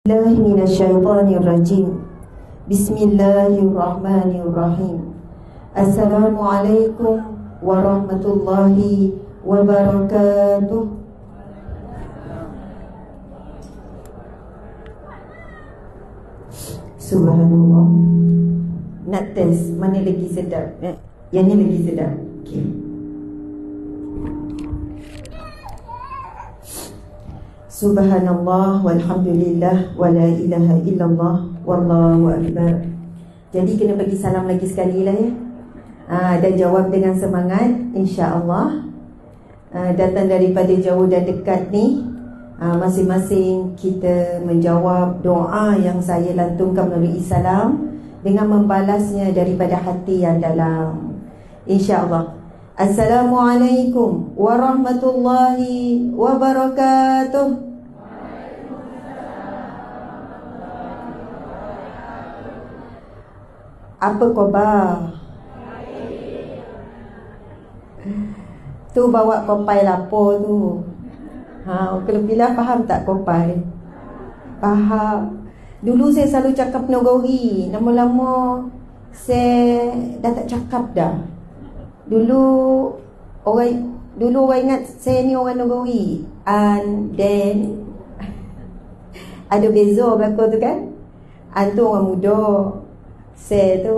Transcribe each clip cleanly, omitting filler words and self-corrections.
الله من الشيطان الرجيم. بسم الله الرحمن الرحيم. السلام عليكم ورحمة الله وبركاته. Subhanallah. Nak test mana lagi sedap? Yang ni lagi sedap. Okay. Subhanallah walhamdulillah wala ilaha illallah wallahu akbar. Jadi kena bagi salam lagi sekali lah ya. Dan jawab dengan semangat, insya-Allah. Datang daripada jauh dan dekat ni, masing-masing kita menjawab doa yang saya lantunkan melalui salam dengan membalasnya daripada hati yang dalam, insya-Allah. Assalamualaikum warahmatullahi wabarakatuh. Apa khabar? Tu bawa kopai lapor tu. Kalau bila faham tak kopai? Faham. Dulu saya selalu cakap Nogori. Lama-lama saya dah tak cakap dah. Dulu orang ingat saya ni orang Nogori. And then ada beza belakang tu kan. Tu orang muda. Saya tu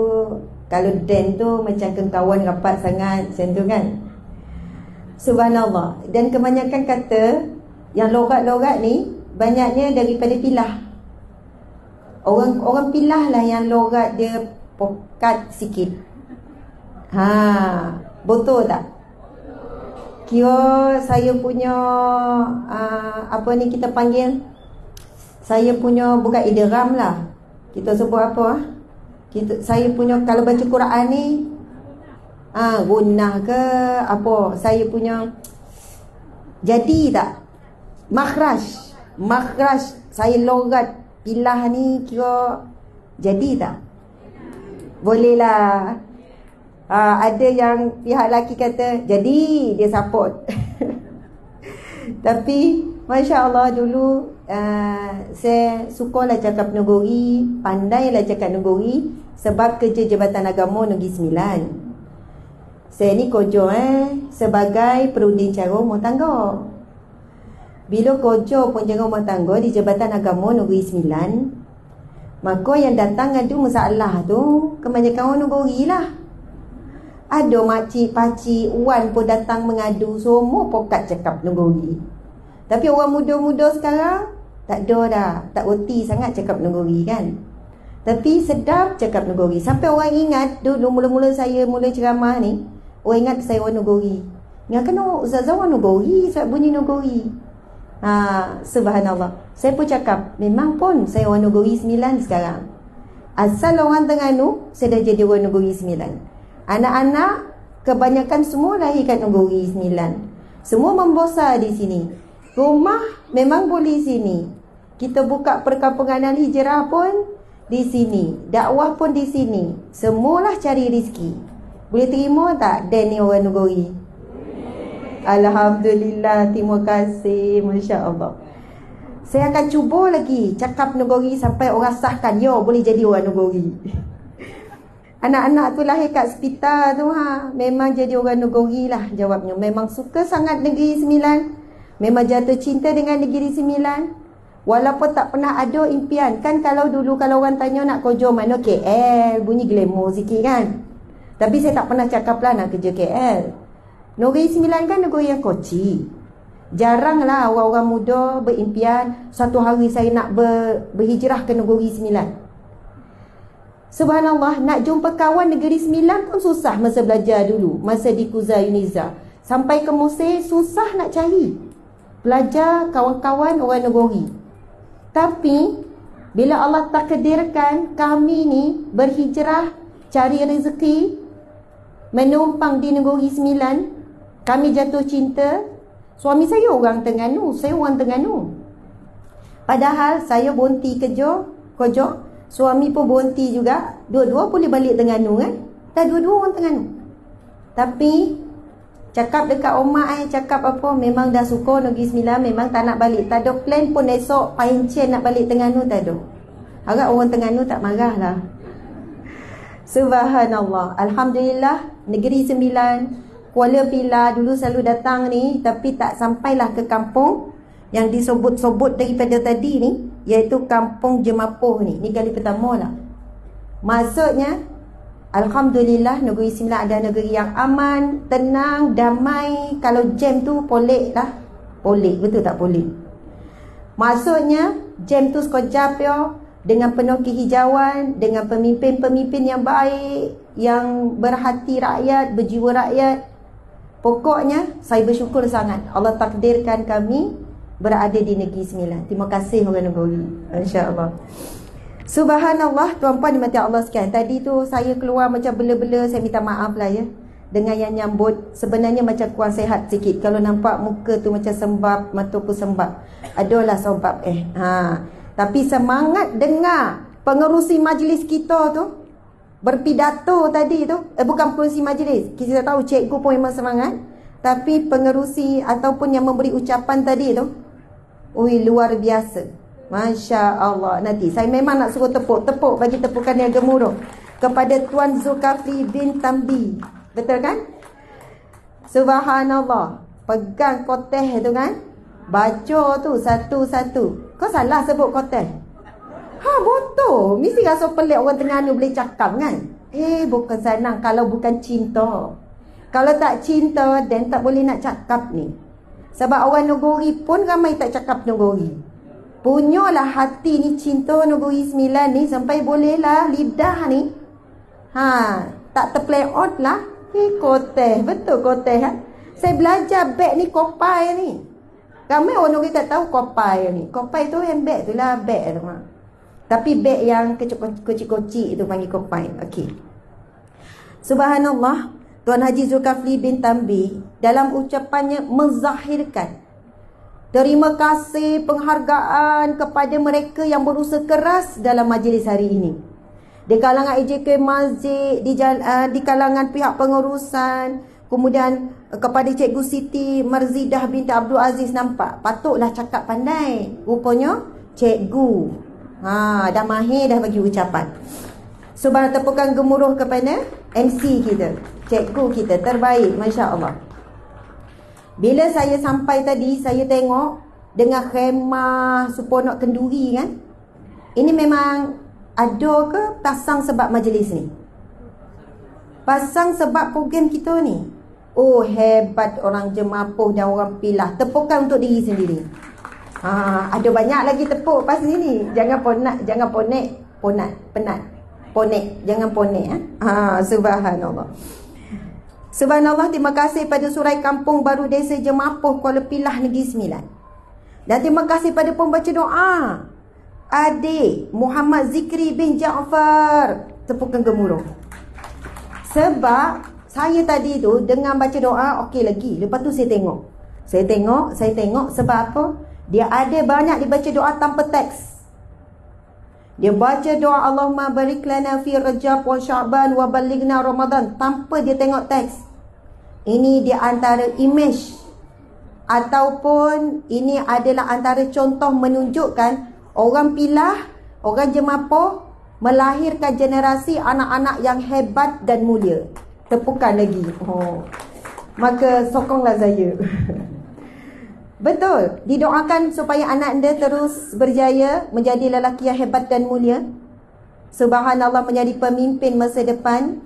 kalau Dan tu macam kawan rapat sangat macam tu kan. Subhanallah. Dan kebanyakan kata yang logat-logat ni banyaknya daripada Pilah. Orang Pilah lah yang logat dia pokat sikit. Betul tak? Kira saya punya apa ni kita panggil, saya punya bukan idram lah. Kita sebut apa saya punya kalau baca Quran ni gunnah ke apa, saya punya jadi tak makhraj saya logat Pilah ni kira jadi tak? Boleh lah. Ada yang pihak lelaki kata jadi, dia support. Tapi Masya Allah dulu saya sukalah cakap Nogori, pandailah cakap Nogori sebab kerja Jabatan Agama Negeri Sembilan. Saya ni kerja sebagai perunding cara rumah tangga. Bila kerja penjaga rumah tangga di Jabatan Agama Negeri Sembilan, maka yang datang ngadu masalah tu kebanyakan orang Nogori lah. Ada makcik, pakcik, wan pun datang mengadu, semua pokat cakap Nogori. Tapi orang muda-muda sekarang tak ada dah, tak reti sangat cakap Nogori kan. Tapi sedap cakap Nogori. Sampai orang ingat dulu mula-mula saya mula ceramah ni, orang ingat saya orang Nogori. Ingat kan ustazah orang Nogori, sebab bunyi Nogori. Subhanallah. Saya pun cakap, memang pun saya orang Nogori 9 sekarang. Asal orang Terengganu, saya dah jadi orang Nogori 9. Anak-anak kebanyakan semua lahir kat Nogori 9. Semua membesar di sini. Rumah memang boleh sini. Kita buka perkampungan Al-Hijrah pun di sini. Dakwah pun di sini. Semualah cari rezeki. Boleh terima tak Dan ni orang Nogori? Alhamdulillah, terima kasih. Masya Allah. Saya akan cuba lagi cakap Nogori sampai orang sahkan, yo boleh jadi orang Nogori. Anak-anak tu lahir kat hospital tu memang jadi orang Nogori lah jawabnya. Memang suka sangat Negeri Sembilan. Memang jatuh cinta dengan Negeri Sembilan. Walaupun tak pernah ada impian. Kan kalau dulu kalau orang tanya nak kerja mana KL, bunyi glamour sikit kan. Tapi saya tak pernah cakap lah nak kerja KL. Negeri Sembilan kan negeri yang koci. Jaranglah orang-orang muda berimpian satu hari saya nak berhijrah ke Negeri Sembilan. Subhanallah, nak jumpa kawan Negeri Sembilan pun susah masa belajar dulu, masa di Kuza Uniza. Sampai ke Mesir susah nak cari belajar kawan-kawan orang Nogori. Tapi bila Allah takdirkan kami ni berhijrah cari rezeki, menumpang di Negeri Sembilan, kami jatuh cinta. Suami saya orang Terengganu, saya orang Terengganu. Padahal saya berhenti kerja. Suami pun berhenti juga. Dua-dua boleh balik Terengganu kan. Dah dua-dua orang Terengganu. Tapi Cakap dekat rumah cakap apa, memang dah suka nak pergi Sembilan, memang tak nak balik. Tak ada plan pun esok Paincen nak balik Terengganu, tak ada. Harap orang Terengganu tak marah lah. Subhanallah. Alhamdulillah, Negeri Sembilan, Kuala Pilar dulu selalu datang ni, tapi tak sampailah ke kampung yang disebut-sebut daripada tadi ni, iaitu Kampung Jemapuh ni. Ni kali pertama lah. Maksudnya Alhamdulillah, Negeri Sembilan ada negeri yang aman, tenang, damai. Kalau jam tu polik lah. Polik, betul tak polik? Maksudnya jam tu sekejap ya, dengan penuh kehijauan, dengan pemimpin-pemimpin yang baik, yang berhati rakyat, berjiwa rakyat. Pokoknya saya bersyukur sangat Allah takdirkan kami berada di Negeri Sembilan. Terima kasih orang negeri, insya-Allah. Subhanallah, tuan-puan dimati Allah sekalian. Tadi tu saya keluar macam bela-bela, saya minta maaf lah ya dengan yang nyambut. Sebenarnya macam kurang sihat sikit. Kalau nampak muka tu macam sembab, mata pun sembab, adalah sebab tapi semangat dengar pengerusi majlis kita tu berpidato tadi tu. Bukan pengerusi majlis, kita tahu cikgu pun memang semangat, tapi pengerusi ataupun yang memberi ucapan tadi tu, luar biasa. Masya Allah. Nanti saya memang nak suruh tepuk bagi tepukan yang gemuruh kepada Tuan Zulkafli bin Tambi. Betul kan? Subhanallah. Pegang koteh tu kan, baca tu satu-satu. Kau salah sebut koteh? Betul. Mesti rasa pelik orang Terengganu boleh cakap kan. Bukan senang kalau bukan cinta. Kalau tak cinta, dan tak boleh nak cakap ni. Sebab orang Nogori pun ramai tak cakap Nogori. Punyalah hati ni cinta Negeri Sembilan ni sampai bolehlah lidah ni tak terplay out lah. Koteh, betul koteh Saya belajar beg ni kopai ni. Ramai orang Negeri tak tahu kopai ni. Kopai tu handbag tu lah, beg tu tapi beg yang kecil-kecil tu panggil kopai. Okey. Subhanallah, Tuan Haji Zulkafli bin Tambi dalam ucapannya menzahirkan terima kasih, penghargaan kepada mereka yang berusaha keras dalam majlis hari ini. Di kalangan EJK Masjid, di kalangan pihak pengurusan, kemudian kepada Cikgu Siti Marzidah binti Abdul Aziz. Nampak? Patutlah cakap pandai. Rupanya cikgu. Dah mahir dah bagi ucapan. Subhanallah, tepukan gemuruh kepada MC kita, cikgu kita terbaik, Masya Allah. Bila saya sampai tadi, saya tengok dengan khemah seponok kenduri kan. Ini memang ada ke pasang sebab majlis ni? Pasang sebab program kita ni. Hebat orang Jemapuh dan orang Pilah. Tepukan untuk diri sendiri. Ada banyak lagi tepuk pas sini. Jangan penat, jangan ponek. Subhanallah. Subhanallah, terima kasih pada Surai Kampung Baru Desa Jemapuh, Kuala Pilah, Negeri Sembilan. Dan terima kasih pada pembaca doa adik Muhammad Zikri bin Jaafar. Tepukan gemuruh. Sebab saya tadi tu dengan baca doa okey lagi. Lepas tu saya tengok sebab apa? Dia ada banyak dibaca doa tanpa teks. Dia baca doa Allahumma barik lana fi Rajab wa Sya'ban wa balighna Ramadan tanpa dia tengok teks. Ini di antara image ataupun ini adalah antara contoh menunjukkan orang Pilah, orang Jemapuh melahirkan generasi anak-anak yang hebat dan mulia. Tepukan lagi. Maka sokonglah saya. Betul, didoakan supaya anak anda terus berjaya menjadi lelaki yang hebat dan mulia. Subhanallah, menjadi pemimpin masa depan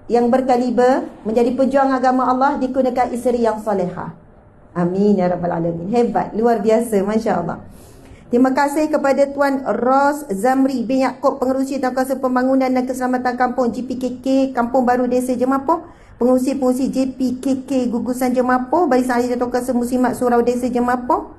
yang berkaliber, menjadi pejuang agama Allah, dikurniakan isteri yang solehah. Amin ya rabbal alamin. Hebat, luar biasa, masya-Allah. Terima kasih kepada Tuan Ros Zamri bin Yaakob, Pengerusi Kuasa Pembangunan dan Keselamatan Kampung JPKK Kampung Baru Desa Jemapuh, pengurusi JPKK Gugusan Jemapuh, Barisan Ahli Jatuh Kuasa Muslimat Surau Desa Jemapuh,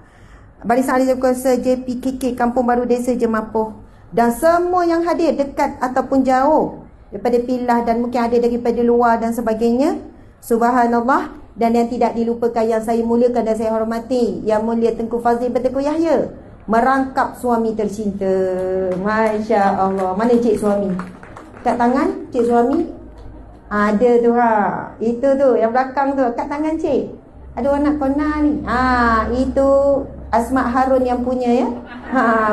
Barisan Ahli Jatuh Kuasa JPKK Kampung Baru Desa Jemapuh, dan semua yang hadir dekat ataupun jauh daripada Pilah dan mungkin ada daripada luar dan sebagainya. Subhanallah. Dan yang tidak dilupakan yang saya muliakan dan saya hormati, Yang Mulia Tengku Fazil bin Tengku Yahya, merangkap suami tercinta. Masya Allah. Mana cik suami? Kat tangan cik suami. Ada tu Itu tu yang belakang tu kat tangan cik. Ada orang nak kona ni. Itu Asma Harun yang punya ya.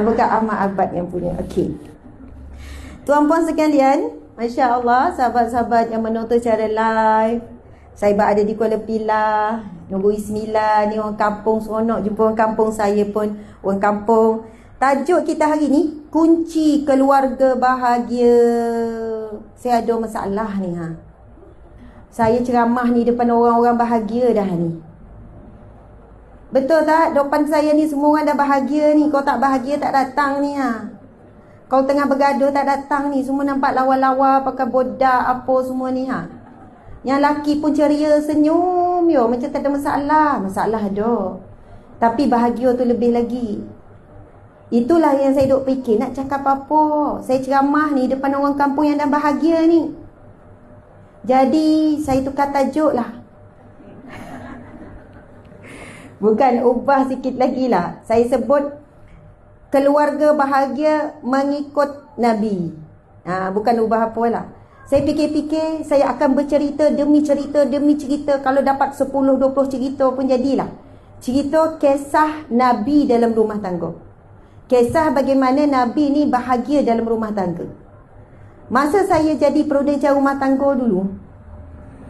Bukan Ahmad Abad yang punya. Okey. Tuan-puan sekalian, masya-Allah, sahabat-sahabat yang menonton secara live. Saya ada di Kuala Pilah, nunggu Ismillah. Ni orang kampung seronok jumpa orang kampung. Saya pun orang kampung. Tajuk kita hari ni, kunci keluarga bahagia. Saya ada masalah ni Saya ceramah ni depan orang-orang bahagia dah ni. Betul tak? Depan saya ni semua orang dah bahagia ni. Kau tak bahagia tak datang ni Kau tengah bergaduh tak datang ni. Semua nampak lawa-lawa, pakai bodak apa semua ni Yang laki pun ceria, senyum macam tak ada masalah. Masalah ada, tapi bahagia tu lebih lagi. Itulah yang saya duk fikir, nak cakap apa. Saya ceramah ni depan orang kampung yang dah bahagia ni. Jadi saya tukar tajuk lah. Bukan, ubah sikit lagi lah. Saya sebut keluarga bahagia mengikut Nabi. Bukan ubah apa lah. Saya fikir-fikir, saya akan bercerita demi cerita demi cerita. Kalau dapat 10-20 cerita pun jadilah. Cerita kisah Nabi dalam rumah tangga. Kisah bagaimana Nabi ni bahagia dalam rumah tangga. Masa saya jadi perudaja rumah tangga dulu,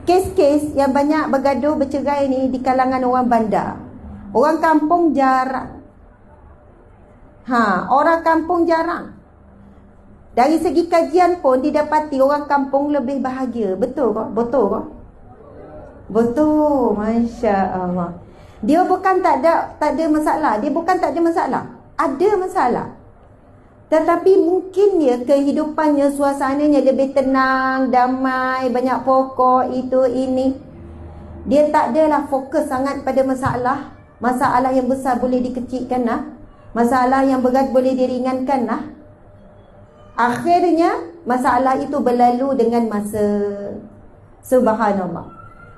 kes-kes yang banyak bergaduh bercerai ni di kalangan orang bandar. Orang kampung jarang. Orang kampung jarang. Dari segi kajian pun didapati orang kampung lebih bahagia. Betul kok? Betul kok? Betul. Masya Allah. Dia bukan tak ada masalah. Dia bukan tak ada masalah. Ada masalah. Tetapi mungkin kehidupannya, suasananya lebih tenang, damai, banyak pokok, itu, ini. Dia tak adalah fokus sangat pada masalah. Masalah yang besar boleh dikecilkan masalah yang berat boleh diringankan Akhirnya masalah itu berlalu dengan masa. Subhanallah.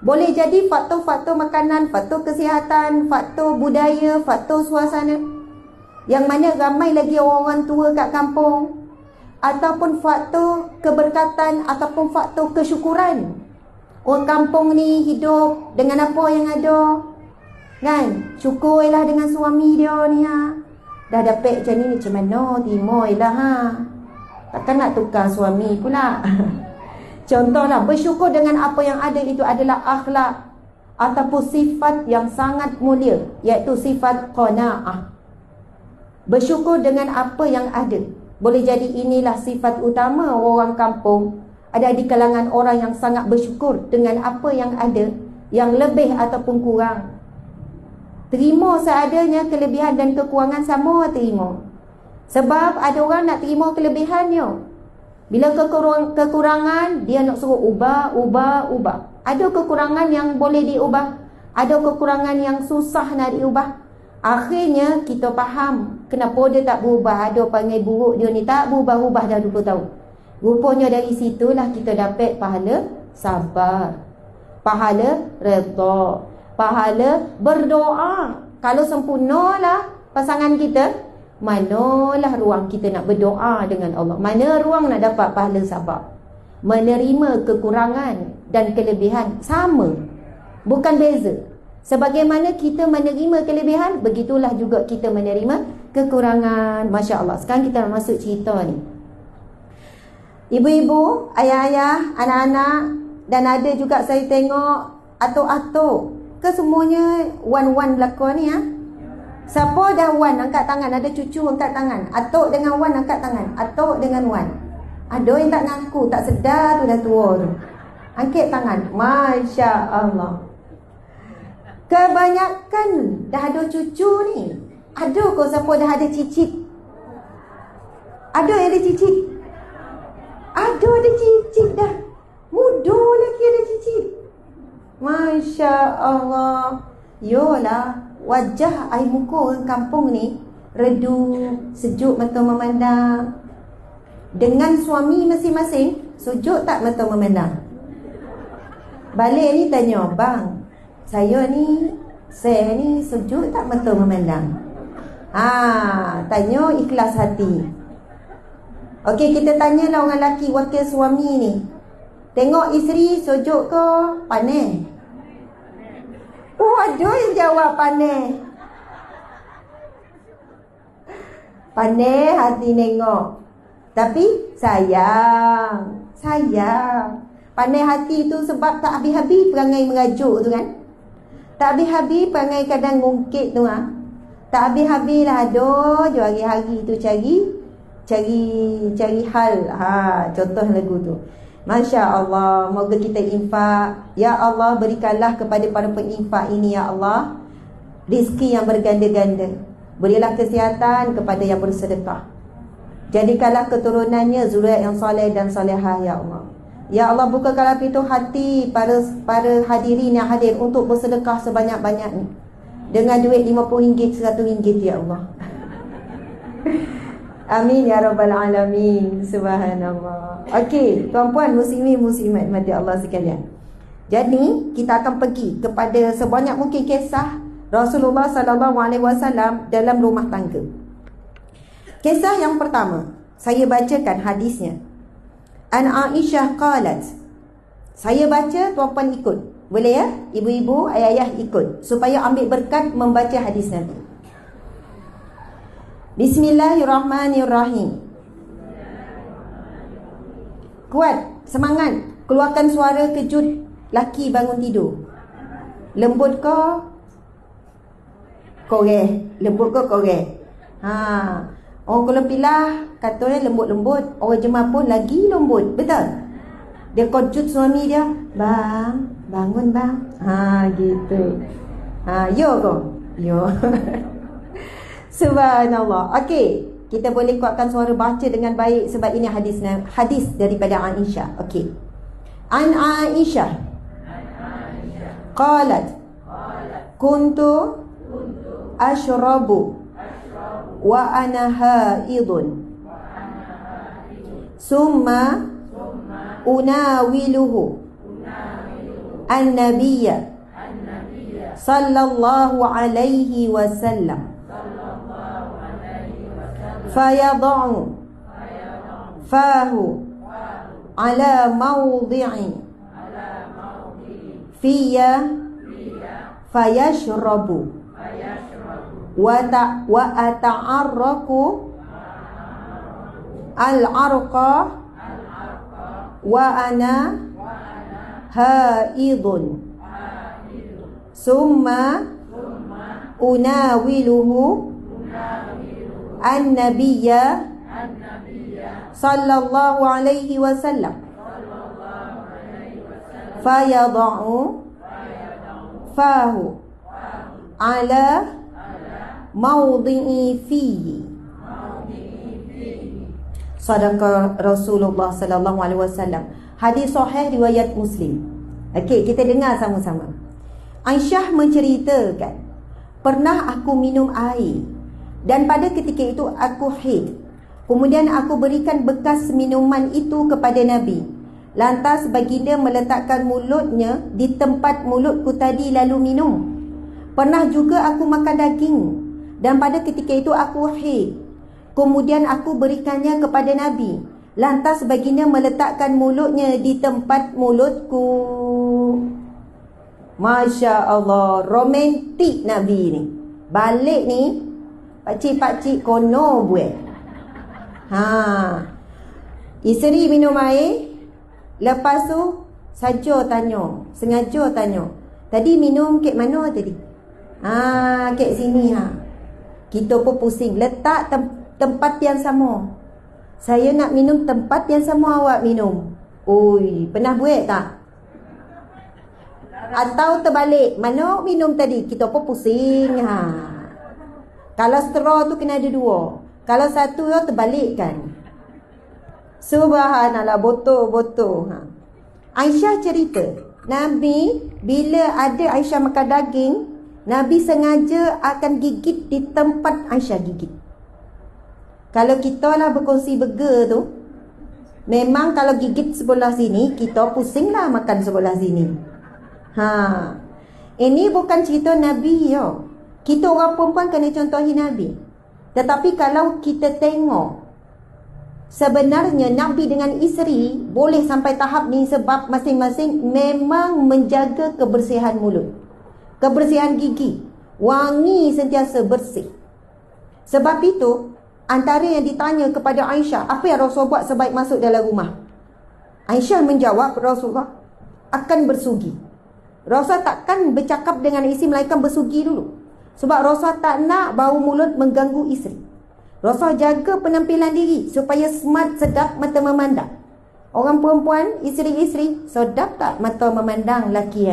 Boleh jadi faktor-faktor makanan, faktor kesihatan, faktor budaya, faktor suasana, yang mana ramai lagi orang-orang tua kat kampung, ataupun faktor keberkatan, ataupun faktor kesyukuran. Orang kampung ni hidup dengan apa yang ada, kan? Syukurlah dengan suami dia ni Dah dapat macam ni macam mana, timoilah Takkan nak tukar suami pula. Contohlah, bersyukur dengan apa yang ada itu adalah akhlak ataupun sifat yang sangat mulia, iaitu sifat qanaah. Bersyukur dengan apa yang ada. Boleh jadi inilah sifat utama orang kampung. Ada di kalangan orang yang sangat bersyukur dengan apa yang ada, yang lebih ataupun kurang. Terima seadanya, kelebihan dan kekurangan sama terima. Sebab ada orang nak terima kelebihannya. Bila kekurangan, dia nak suruh ubah. Ada kekurangan yang boleh diubah, ada kekurangan yang susah nak diubah. Akhirnya kita faham kenapa dia tak berubah. Ada panggil buruk dia ni tak berubah-ubah dah 20 tahun. Rupanya dari situlah kita dapat pahala sabar, pahala redha, pahala berdoa. Kalau sempurnalah pasangan kita, manalah ruang kita nak berdoa dengan Allah? Mana ruang nak dapat pahala sabar? Menerima kekurangan dan kelebihan sama, bukan beza. Sebagaimana kita menerima kelebihan, begitulah juga kita menerima kekurangan. Masya Allah. Sekarang kita nak masuk cerita ni. Ibu-ibu, ayah-ayah, anak-anak, dan ada juga saya tengok atuk-atuk. Kesemuanya wan-wan belakang ni Siapa dah wan angkat tangan? Ada cucu angkat tangan. Atuk dengan wan angkat tangan. Atuk dengan wan. Ada yang tak ngaku, tak sedar tu dah tua tu. Angkat tangan. Masya Allah. Kebanyakan dah ada cucu ni. Ada kau siapa dah ada cicit? Ada yang ada cicit? Ada cicit dah. Muda lagi ada cicit. Masya Allah. Yolah, wajah air muka orang kampung ni redup, sejuk mata memandang. Dengan suami masing-masing, sejuk tak mata memandang? Balik ni tanya, bang, saya ni sejuk tak mata memandang? Tanya ikhlas hati. Okey, kita tanyalah orang lelaki wakil suami ni. Tengok isteri sejuk ke panas? Aduh, yang jawab panas. Panas hati nengok. Tapi sayang. Panas hati tu sebab tak habis-habis perangai merajuk tu kan. Tak habis-habis perangai kadang ngungkit tu Tak habis-habis lah. Aduh, je hari-hari tu cari hal. Contoh lagu tu. Masya Allah, moga kita infak. Ya Allah, berikanlah kepada para penginfak ini, ya Allah, rezeki yang berganda-ganda. Berilah kesihatan kepada yang bersedekah. Jadikanlah keturunannya zuriat yang soleh dan solehah, ya Allah. Ya Allah, bukakanlah pintu hati para hadirin yang hadir untuk bersedekah sebanyak-banyaknya dengan duit RM50, RM100, ya Allah. Amin ya rabbal alamin. Subhanallah. Okey, tuan-puan muslimin muslimat mati Allah sekalian. Jadi, kita akan pergi kepada sebanyak mungkin kisah Rasulullah sallallahu alaihi wasallam dalam rumah tangga. Kisah yang pertama, saya bacakan hadisnya. An Aisyah qalat. Saya baca, tuan-puan ikut. Boleh ya? Ibu-ibu, ayah-ayah ikut supaya ambil berkat membaca hadis Nabi. Bismillahirrahmanirrahim. Kuat, semangat. Keluarkan suara kejut laki bangun tidur. Lembut ke? Korek. Lembut ke korek? Orang Kuala Pilah katanya lembut-lembut. Orang Jemaah pun lagi lembut. Betul? Dia kejut suami dia. Bang, bangun bang. Gitu. Yo kau. Yo. Subhanallah. Okey, kita boleh kuatkan suara baca dengan baik sebab ini hadis daripada Aisyah. Okey. An Aisyah qalat kuntu ashrabu wa ana haidun summa unawiluhu an-nabiyya sallallahu alaihi wasallam fayad'u fahu ala mawdi'i fiyya fayashrabu wa ata'arraku al-arqa wa ana haidun summa unawiluhu an-nabiyya sallallahu alaihi wasallam fayad'u fahu ala mawdi'i fihi. Sadaqa Rasulullah sallallahu alaihi wasallam. Hadis sahih riwayat Muslim. Okey, kita dengar sama-sama. Aisyah menceritakan, pernah aku minum air dan pada ketika itu aku haid. Kemudian aku berikan bekas minuman itu kepada Nabi. Lantas baginda meletakkan mulutnya di tempat mulutku tadi lalu minum. Pernah juga aku makan daging dan pada ketika itu aku haid. Kemudian aku berikannya kepada Nabi. Lantas baginda meletakkan mulutnya di tempat mulutku. Masya Allah, romantik Nabi ni. Balik ni pakcik-pakcik kono buat. Isteri minum air. Lepas tu sengaja tanya. Tadi minum kek mana tadi? Kek sini Kita pun pusing. Letak tempat yang sama. Saya nak minum tempat yang sama awak minum. Oi, pernah buat tak? Atau terbalik, mana minum tadi? Kita pun pusing. Kalau straw tu kena ada dua. Kalau satu tu terbalikkan. Subhanallah, botol-botol. Aisyah cerita, Nabi bila ada Aisyah makan daging, Nabi sengaja akan gigit di tempat Aisyah gigit. Kalau kita lah berkongsi burger tu, memang kalau gigit sebelah sini, kita pusinglah makan sebelah sini. Ini bukan cerita Nabi ya. Kita orang perempuan kena contohi Nabi. Tetapi kalau kita tengok Sebenarnya Nabi dengan isteri boleh sampai tahap ni sebab masing-masing memang menjaga kebersihan mulut, kebersihan gigi, wangi sentiasa bersih. Sebab itu antara yang ditanya kepada Aisyah, apa yang Rasul buat sebaik masuk dalam rumah? Aisyah menjawab, Rasulullah akan bersugi. Rasul takkan bercakap dengan isteri melainkan bersugi dulu. Sebab Rasul tak nak bau mulut mengganggu isteri. Rasul jaga penampilan diri supaya smart, sedap mata memandang. Orang perempuan, isteri-isteri, sedap tak mata memandang lelaki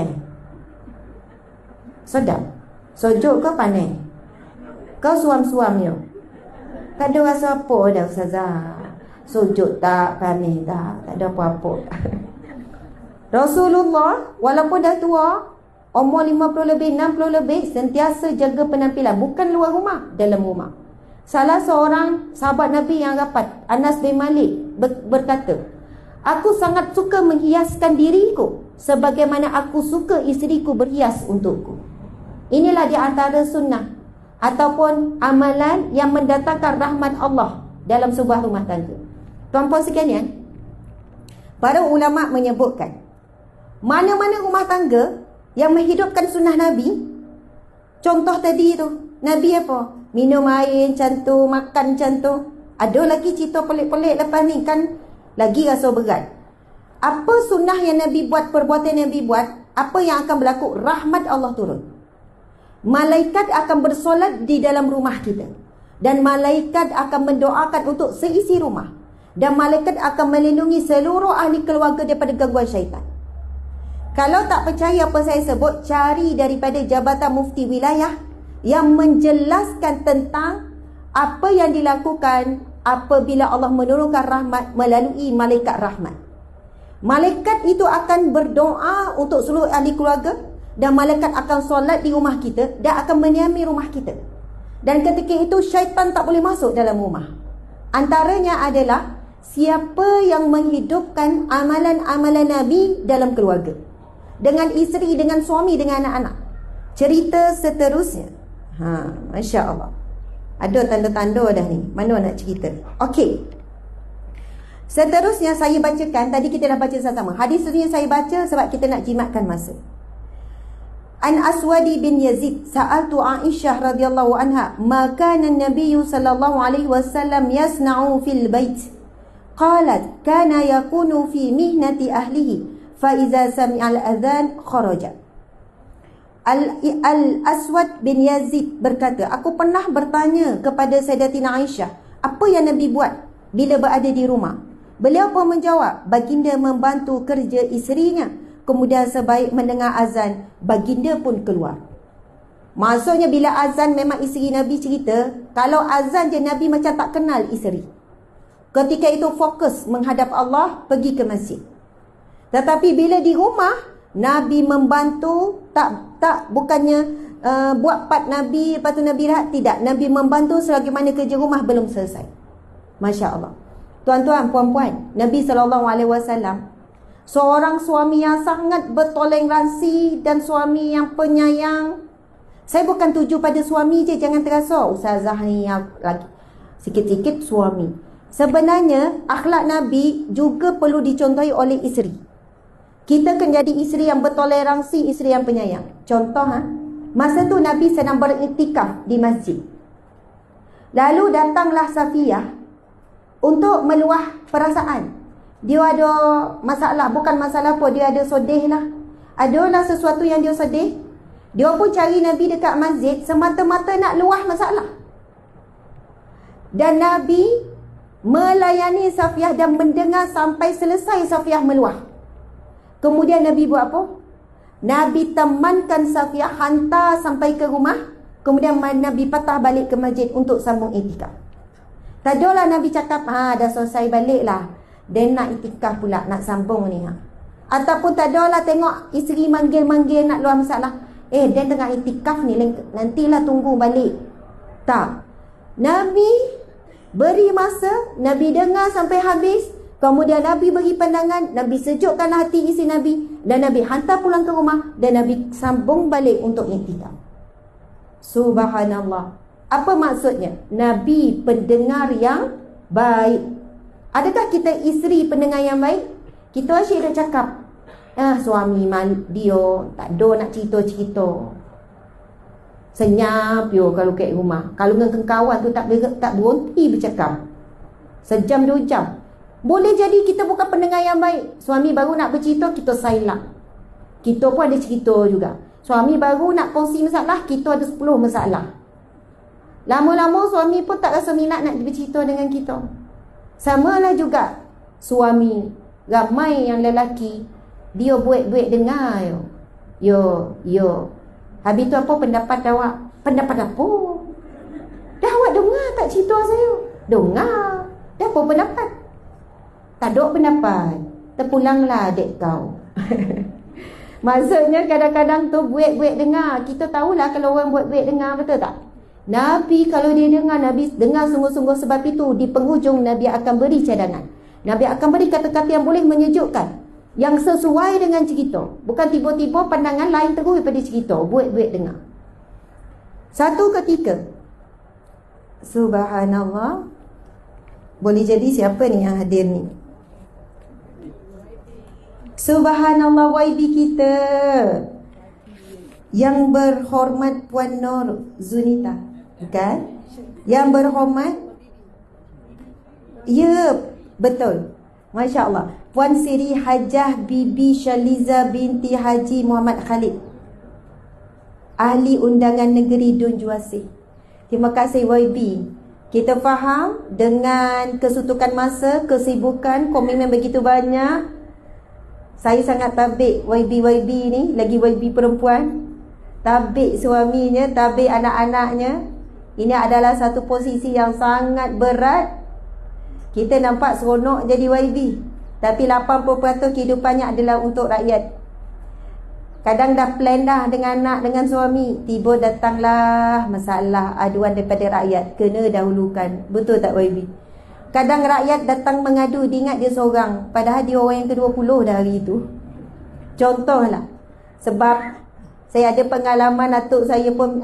sedap. Sejuk ke panas? Kau suam-suamnya. Tak ada rasa apa dah Ustazah. Sejuk tak, panas tak, tak ada apa-apa. Rasulullah walaupun dah tua, umur 50 lebih, 60 lebih, sentiasa jaga penampilan. Bukan luar rumah, dalam rumah. Salah seorang sahabat Nabi yang rapat, Anas bin Malik, berkata, aku sangat suka menghiaskan diriku sebagaimana aku suka isteriku berhias untukku. Inilah di antara sunnah ataupun amalan yang mendatangkan rahmat Allah dalam sebuah rumah tangga. Tuan-puan sekalian, para ulama menyebutkan, mana-mana rumah tangga yang menghidupkan sunnah Nabi, contoh tadi tu, Nabi apa? Minum air macam tu, makan macam tu. Ada lagi cerita pelik-pelik lepas ni kan, lagi rasa berat. Apa sunnah yang Nabi buat, perbuatan Nabi buat, apa yang akan berlaku? Rahmat Allah turun. Malaikat akan bersolat di dalam rumah kita. Dan malaikat akan mendoakan untuk seisi rumah. Dan malaikat akan melindungi seluruh ahli keluarga daripada gangguan syaitan. Kalau tak percaya apa saya sebut, cari daripada Jabatan Mufti Wilayah yang menjelaskan tentang apa yang dilakukan apabila Allah menurunkan rahmat melalui malaikat rahmat. Malaikat itu akan berdoa untuk seluruh ahli keluarga dan malaikat akan solat di rumah kita dan akan menyami rumah kita. Dan ketika itu syaitan tak boleh masuk dalam rumah. Antaranya adalah siapa yang menghidupkan amalan-amalan Nabi dalam keluarga. Dengan isteri, dengan suami, dengan anak-anak. Cerita seterusnya. Masya Allah. Ada tanda-tanda dah ni. Mana nak cerita? Okey. Seterusnya saya bacakan. Tadi kita dah baca sama-sama. Hadis seterusnya saya baca sebab kita nak jimatkan masa. An Aswadi bin Yazid sa'altu Aisyah radhiyallahu anha ma kana an-nabiy sallallahu alaihi wasallam yasna'u fil bait. Qalat kana yakunu fi mihnati ahlihi fa iza sami'a al-adhan kharaja. Al-Aswad bin Yazid berkata, aku pernah bertanya kepada Sayyidatina Aisyah, apa yang Nabi buat bila berada di rumah? Beliau pun menjawab, baginda membantu kerja isterinya. Kemudian sebaik mendengar azan, baginda pun keluar. Maksudnya bila azan memang isteri Nabi cerita, kalau azan je Nabi macam tak kenal isteri. Ketika itu fokus menghadap Allah, pergi ke masjid. Tetapi bila di rumah, Nabi membantu, bukannya buat part Nabi, lepas tu Nabi rehat. Tidak, Nabi membantu selagi mana kerja rumah belum selesai. Masya Allah. Tuan-tuan, puan-puan, Nabi SAW seorang suami yang sangat bertoleransi dan suami yang penyayang. Saya bukan tuju pada suami je, jangan terasa Ustazah ni lagi sikit-sikit suami. Sebenarnya akhlak Nabi juga perlu dicontohi oleh isteri. Kita kan jadi isteri yang bertoleransi, isteri yang penyayang. Contoh, masa tu Nabi sedang beriktikaf di masjid. Lalu datanglah Safiyah untuk meluah perasaan. Dia ada masalah, bukan masalah apa, dia ada sedih lah. Adalah sesuatu yang dia sedih. Dia pun cari Nabi dekat masjid semata-mata nak luah masalah. Dan Nabi melayani Safiyah dan mendengar sampai selesai Safiyah meluah. Kemudian Nabi buat apa? Nabi temankan Safiyah, hantar sampai ke rumah. Kemudian Nabi patah balik ke masjid untuk sambung iktikaf. Tak adalah Nabi cakap, dah selesai balik lah, dan nak iktikaf pula, nak sambung ni. Ataupun tak adalah tengok isteri manggil-manggil nak luar masalah. Dan tengah iktikaf ni, nantilah tunggu balik. Tak. Nabi beri masa, Nabi dengar sampai habis. Kemudian Nabi beri pandangan, Nabi sejukkan hati isteri Nabi, dan Nabi hantar pulang ke rumah, dan Nabi sambung balik untuk iktikaf. Subhanallah. Apa maksudnya? Nabi pendengar yang baik. Adakah kita isteri pendengar yang baik? Kita asyik dah cakap, suami dia tak ada nak cerita-cerita. Senyap yo kalau kat rumah. Kalau dengan kawan tu tak berhenti bercakap. Sejam 2 jam. Boleh jadi kita bukan pendengar yang baik. Suami baru nak bercerita, kita silent. Kita pun ada cerita juga. Suami baru nak kongsi masalah, kita ada 10 masalah. Lama-lama suami pun tak rasa minat nak bercerita dengan kita. Samalah juga suami. Ramai yang lelaki, dia buat-buat dengar yo. Habis tu apa pendapat awak? Pendapat apa? Dah awak dengar tak cerita saya? Dengar. Dah apa pendapat? Tak ada pendapat. Terpulanglah adik kau. Maksudnya kadang-kadang tu buat-buat dengar. Kita tahulah kalau orang buat-buat dengar, betul tak? Nabi kalau dia dengar, Nabi dengar sungguh-sungguh. Sebab itu di penghujung Nabi akan beri cadangan. Nabi akan beri kata-kata yang boleh menyejukkan, yang sesuai dengan cerita. Bukan tiba-tiba pandangan lain terus daripada cerita. Buat-buat dengar. Satu ketika, subhanallah, boleh jadi siapa ni yang hadir ni? Subhanallah, YB kita yang berhormat Puan Nur Zunita, kan? Yang berhormat, ya, betul, Masya Allah, Puan Siri Hajah Bibi Syaliza binti Haji Muhammad Khalid, ahli undangan negeri Dun Juasih. Terima kasih YB. Kita faham dengan kesutukan masa, kesibukan, komitmen begitu banyak. Saya sangat tabik YB ni, lagi YB perempuan. Tabik suaminya, tabik anak-anaknya. Ini adalah satu posisi yang sangat berat. Kita nampak seronok jadi YB, tapi 80% kehidupannya adalah untuk rakyat. Kadang dah plan dah dengan anak, dengan suami, tiba datanglah masalah, aduan daripada rakyat. Kena dahulukan. Betul tak YB? Kadang rakyat datang mengadu, dia ingat dia seorang, padahal dia orang yang ke-20 dah hari itu. Contohlah, sebab saya ada pengalaman, atuk saya pun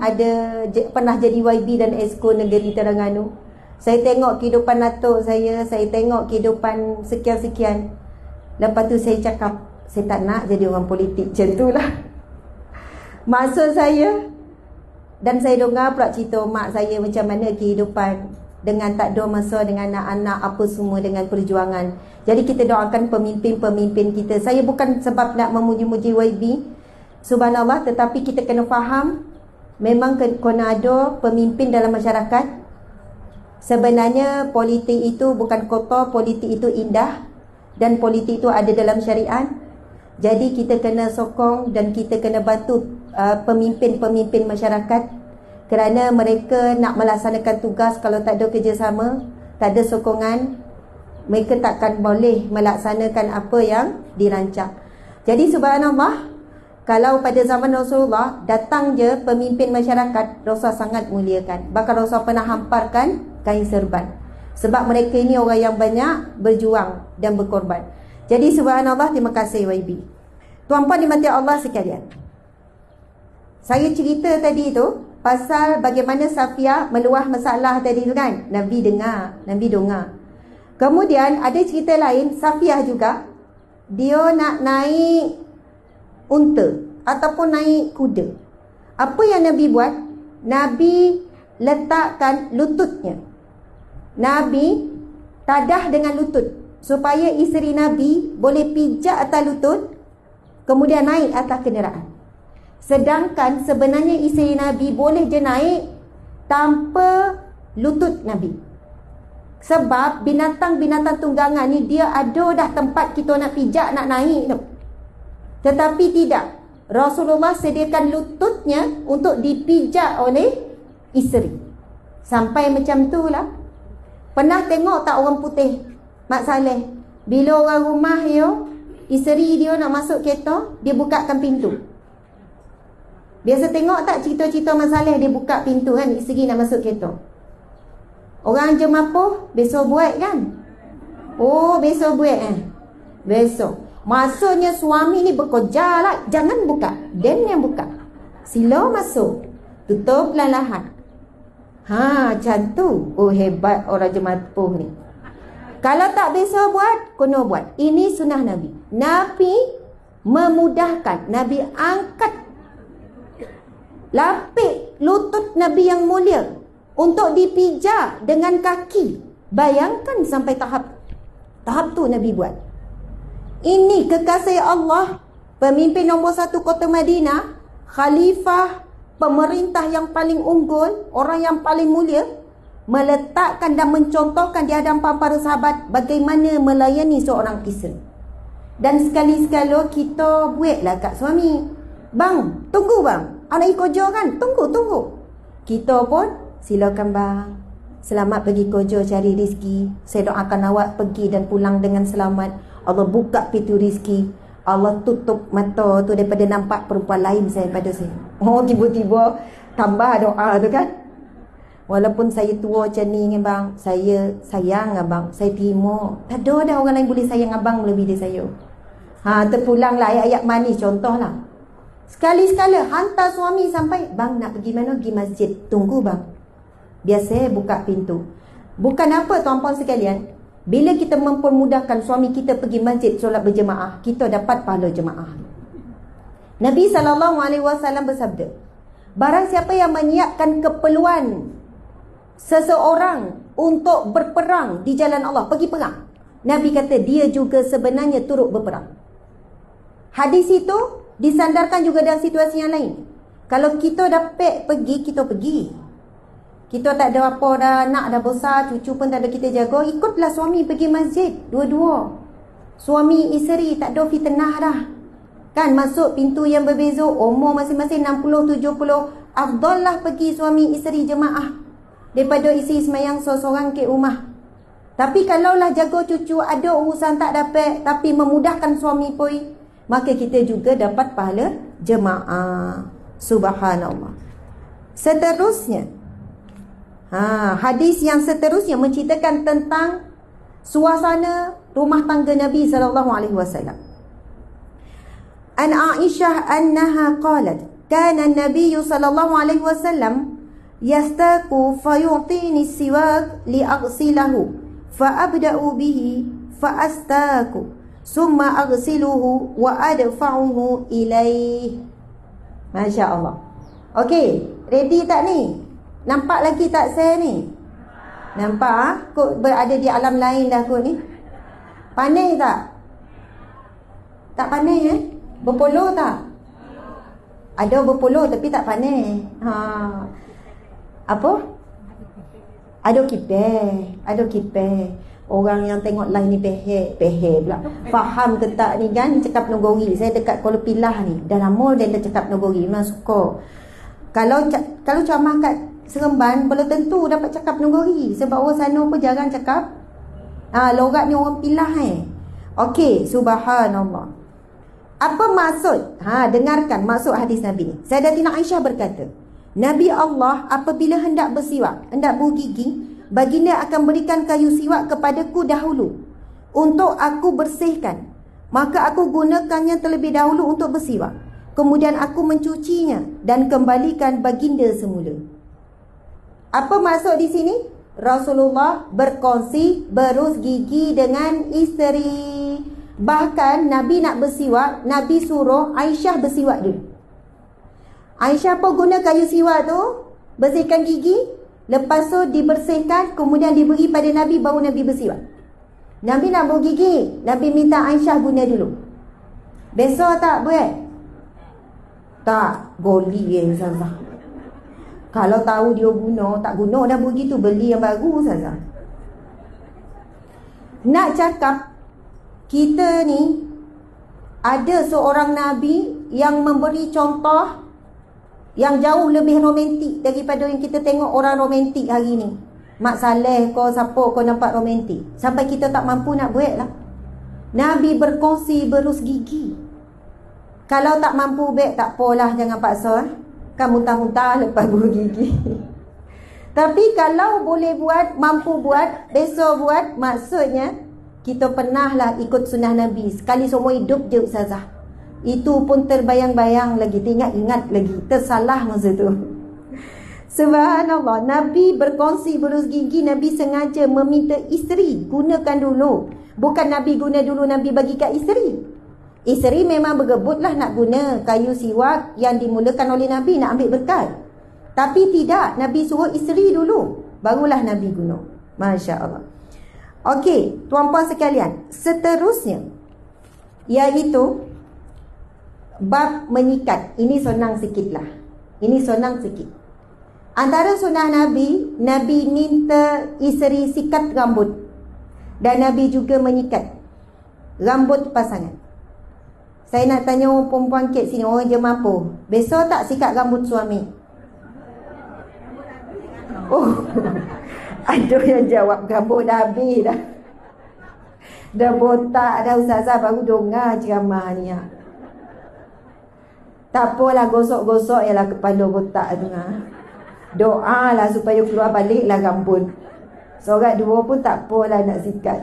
pernah jadi YB dan Exco Negeri Terengganu. Saya tengok kehidupan atuk saya tengok kehidupan sekian-sekian. Lepas tu saya cakap, saya tak nak jadi orang politik macam tu lah. Maksud saya, dan saya dengar pula cerita mak saya macam mana kehidupan dengan tak ada masa dengan anak-anak, apa semua dengan perjuangan. Jadi kita doakan pemimpin-pemimpin kita. Saya bukan sebab nak memuji-muji YB, subhanallah, tetapi kita kena faham, memang kena ada pemimpin dalam masyarakat. Sebenarnya politik itu bukan kotor, politik itu indah, dan politik itu ada dalam syariat. Jadi kita kena sokong dan kita kena bantu pemimpin-pemimpin masyarakat, kerana mereka nak melaksanakan tugas. Kalau tak ada kerjasama, tak ada sokongan, mereka takkan boleh melaksanakan apa yang dirancang. Jadi subhanallah, kalau pada zaman Rasulullah datang je pemimpin masyarakat, Rasul sangat muliakan. Bahkan Rasul pernah hamparkan kain serban, sebab mereka ini orang yang banyak berjuang dan berkorban. Jadi subhanallah, terima kasih YB. Tuan-puan dimati Allah sekalian, saya cerita tadi tu pasal bagaimana Safiah meluah masalah tadi tu kan. Nabi dengar. Kemudian ada cerita lain, Safiah juga, dia nak naik unta ataupun naik kuda. Apa yang Nabi buat? Nabi letakkan lututnya, Nabi tadah dengan lutut, supaya isteri Nabi boleh pijak atas lutut, kemudian naik atas kenderaan. Sedangkan sebenarnya isteri Nabi boleh je naik tanpa lutut Nabi. Sebab binatang-binatang tunggangan ni, dia ada dah tempat kita nak pijak, nak naik tu. Tetapi tidak, Rasulullah sediakan lututnya untuk dipijak oleh isteri. Sampai macam tu lah. Pernah tengok tak orang putih, Mak Saleh, bila orang rumah dia, isteri dia nak masuk kereta, dia bukakan pintu. Biasa tengok tak cerita-cerita Mak Saleh, dia buka pintu kan, isteri nak masuk kereta. Orang Jemapuh besok buat kan? Oh, besok buat besok. Maksudnya suami ni bekerja lah, jangan buka, dan yang buka. Sila masuk, tutup perlahan. Macam tu. Oh, hebat orang Jemapuh ni. Kalau tak biasa buat, kena buat. Ini sunnah Nabi. Nabi memudahkan. Nabi angkat lapik lutut Nabi yang mulia untuk dipijak dengan kaki. Bayangkan sampai tahap tu Nabi buat. Ini kekasih Allah, pemimpin nombor 1 kota Madinah, khalifah, pemerintah yang paling unggul, orang yang paling mulia, meletakkan dan mencontohkan di hadapan para sahabat bagaimana melayani seorang isteri. Dan sekali-sekala kita buatlah kat suami. Bang, tunggu bang. Anak kerja kan? Tunggu. Kita pun, silakan bang. Selamat pergi kerja cari rezeki. Saya doakan awak pergi dan pulang dengan selamat. Allah buka pintu rezeki. Allah tutup mata tu daripada nampak perempuan lain saya pada saya. Oh, tiba-tiba tambah doa tu kan. Walaupun saya tua macam ni bang, saya sayang abang, saya terima. Tak ada dah orang lain boleh sayang abang lebih dari saya. Terpulanglah ayat-ayat manis contohlah. Sekali-sekala hantar suami sampai, bang nak pergi mana? Pergi masjid. Tunggu bang. Biasa buka pintu. Bukan apa tuan-puan sekalian, bila kita mempermudahkan suami kita pergi masjid solat berjemaah, kita dapat pahala jemaah. Nabi SAW bersabda, barang siapa yang menyiapkan keperluan seseorang untuk berperang di jalan Allah, pergi perang, Nabi kata dia juga sebenarnya turut berperang. Hadis itu disandarkan juga dalam situasi yang lain. Kalau kita dapat pergi, kita pergi. Kita tak ada apa dah, anak dah besar, cucu pun tak ada kita jaga, ikutlah suami pergi masjid, dua-dua. Suami isteri tak ada fitnah dah. Kan masuk pintu yang berbeza, umur masing-masing 60, 70, afdal lah pergi suami isteri jemaah daripada isi semayang seorang ke rumah. Tapi kalaulah jaga cucu, ada urusan tak dapat, tapi memudahkan suami pun, maka kita juga dapat pahala jemaah. Subhanallah. Seterusnya, hadis yang seterusnya menceritakan tentang suasana rumah tangga Nabi SAW. An Aisyah annaha qalat, kana an-nabiy sallallahu alaihi wasallam yastaku fayu'tini siwak li'aghsilahu fa'abda'u bihi fa'astaku summa aghsiluhu wa adfa'uhu ilaih. Masya Allah. Okey, ready tak ni? Nampak lagi tak saya ni? Nampak? Kok berada di alam lain dah kot ni? Panas tak? Tak panas Berpuluh tak? Ada berpuluh tapi tak panas. Apa? Ada kipas. Orang yang tengok live ni pehek pula. Faham ke tak ni kan? Cakap Nogori. Saya dekat Kuala Pilah ni. Dah lama dia dah cakap Nogori. Memang suka. Kalau ceramah kat Seremban, belum tentu dapat cakap Nogori. Sebab orang sana pun jarang cakap. Logat ni orang Pilah Okey, subhanallah. Apa maksud? Dengarkan maksud hadis Nabi ni. Sayyidatina Aisyah berkata, Nabi Allah apabila hendak bersiwak, hendak bergigi, baginda akan berikan kayu siwak kepadaku dahulu untuk aku bersihkan. Maka aku gunakannya terlebih dahulu untuk bersiwak. Kemudian aku mencucinya dan kembalikan baginda semula. Apa maksud di sini? Rasulullah berkongsi berus gigi dengan isteri. Bahkan Nabi nak bersiwak, Nabi suruh Aisyah bersiwak dulu. Aisyah pun guna kayu siwak tu, bersihkan gigi, lepas tu dibersihkan, kemudian diberi pada Nabi, baru Nabi bersiwak. Nabi nak bergigi, Nabi minta Aisyah guna dulu. Besok tak buat? Tak, goli Zazah. Kalau tahu dia guna, tak guna dah begitu, beli yang baru Zazah. Nak cakap, kita ni ada seorang Nabi yang memberi contoh yang jauh lebih romantik daripada yang kita tengok orang romantik hari ni. Mak Saleh kau siapa kau nampak romantik, sampai kita tak mampu nak buat lah. Nabi berkongsi berus gigi. Kalau tak mampu buat, tak apalah, jangan paksa kan muntah-muntah lepas berus gigi. Tapi kalau boleh buat, mampu buat, besok buat, maksudnya kita pernahlah ikut sunnah Nabi. Sekali seumur hidup je Ustazah. Itu pun terbayang-bayang lagi, teringat-ingat lagi, tersalah masa tu. Subhanallah, Nabi berkongsi berus gigi. Nabi sengaja meminta isteri gunakan dulu. Bukan Nabi guna dulu, Nabi bagi kat isteri. Isteri memang bergebutlah nak guna kayu siwak yang dimulakan oleh Nabi, nak ambil berkat. Tapi tidak, Nabi suruh isteri dulu, barulah Nabi guna. Masya Allah. Okey, tuan-puan sekalian, seterusnya iaitu bab menyikat. Ini senang sikitlah. Ini senang sikit. Antara sunnah Nabi, Nabi minta isteri sikat rambut. Dan Nabi juga menyikat rambut pasangan. Saya nak tanya orang perempuan kat sini, orang jemaah apa? Besok tak sikat rambut suami? Oh, ada yang jawab rambut dah habis dah. Dah botak dah, ustazah baru dengar ceramah ni. Tak apalah, gosok-gosok ialah kepala botak tu. Doa lah supaya keluar baliklah rambut. Seorang dua pun tak apalah nak sikat.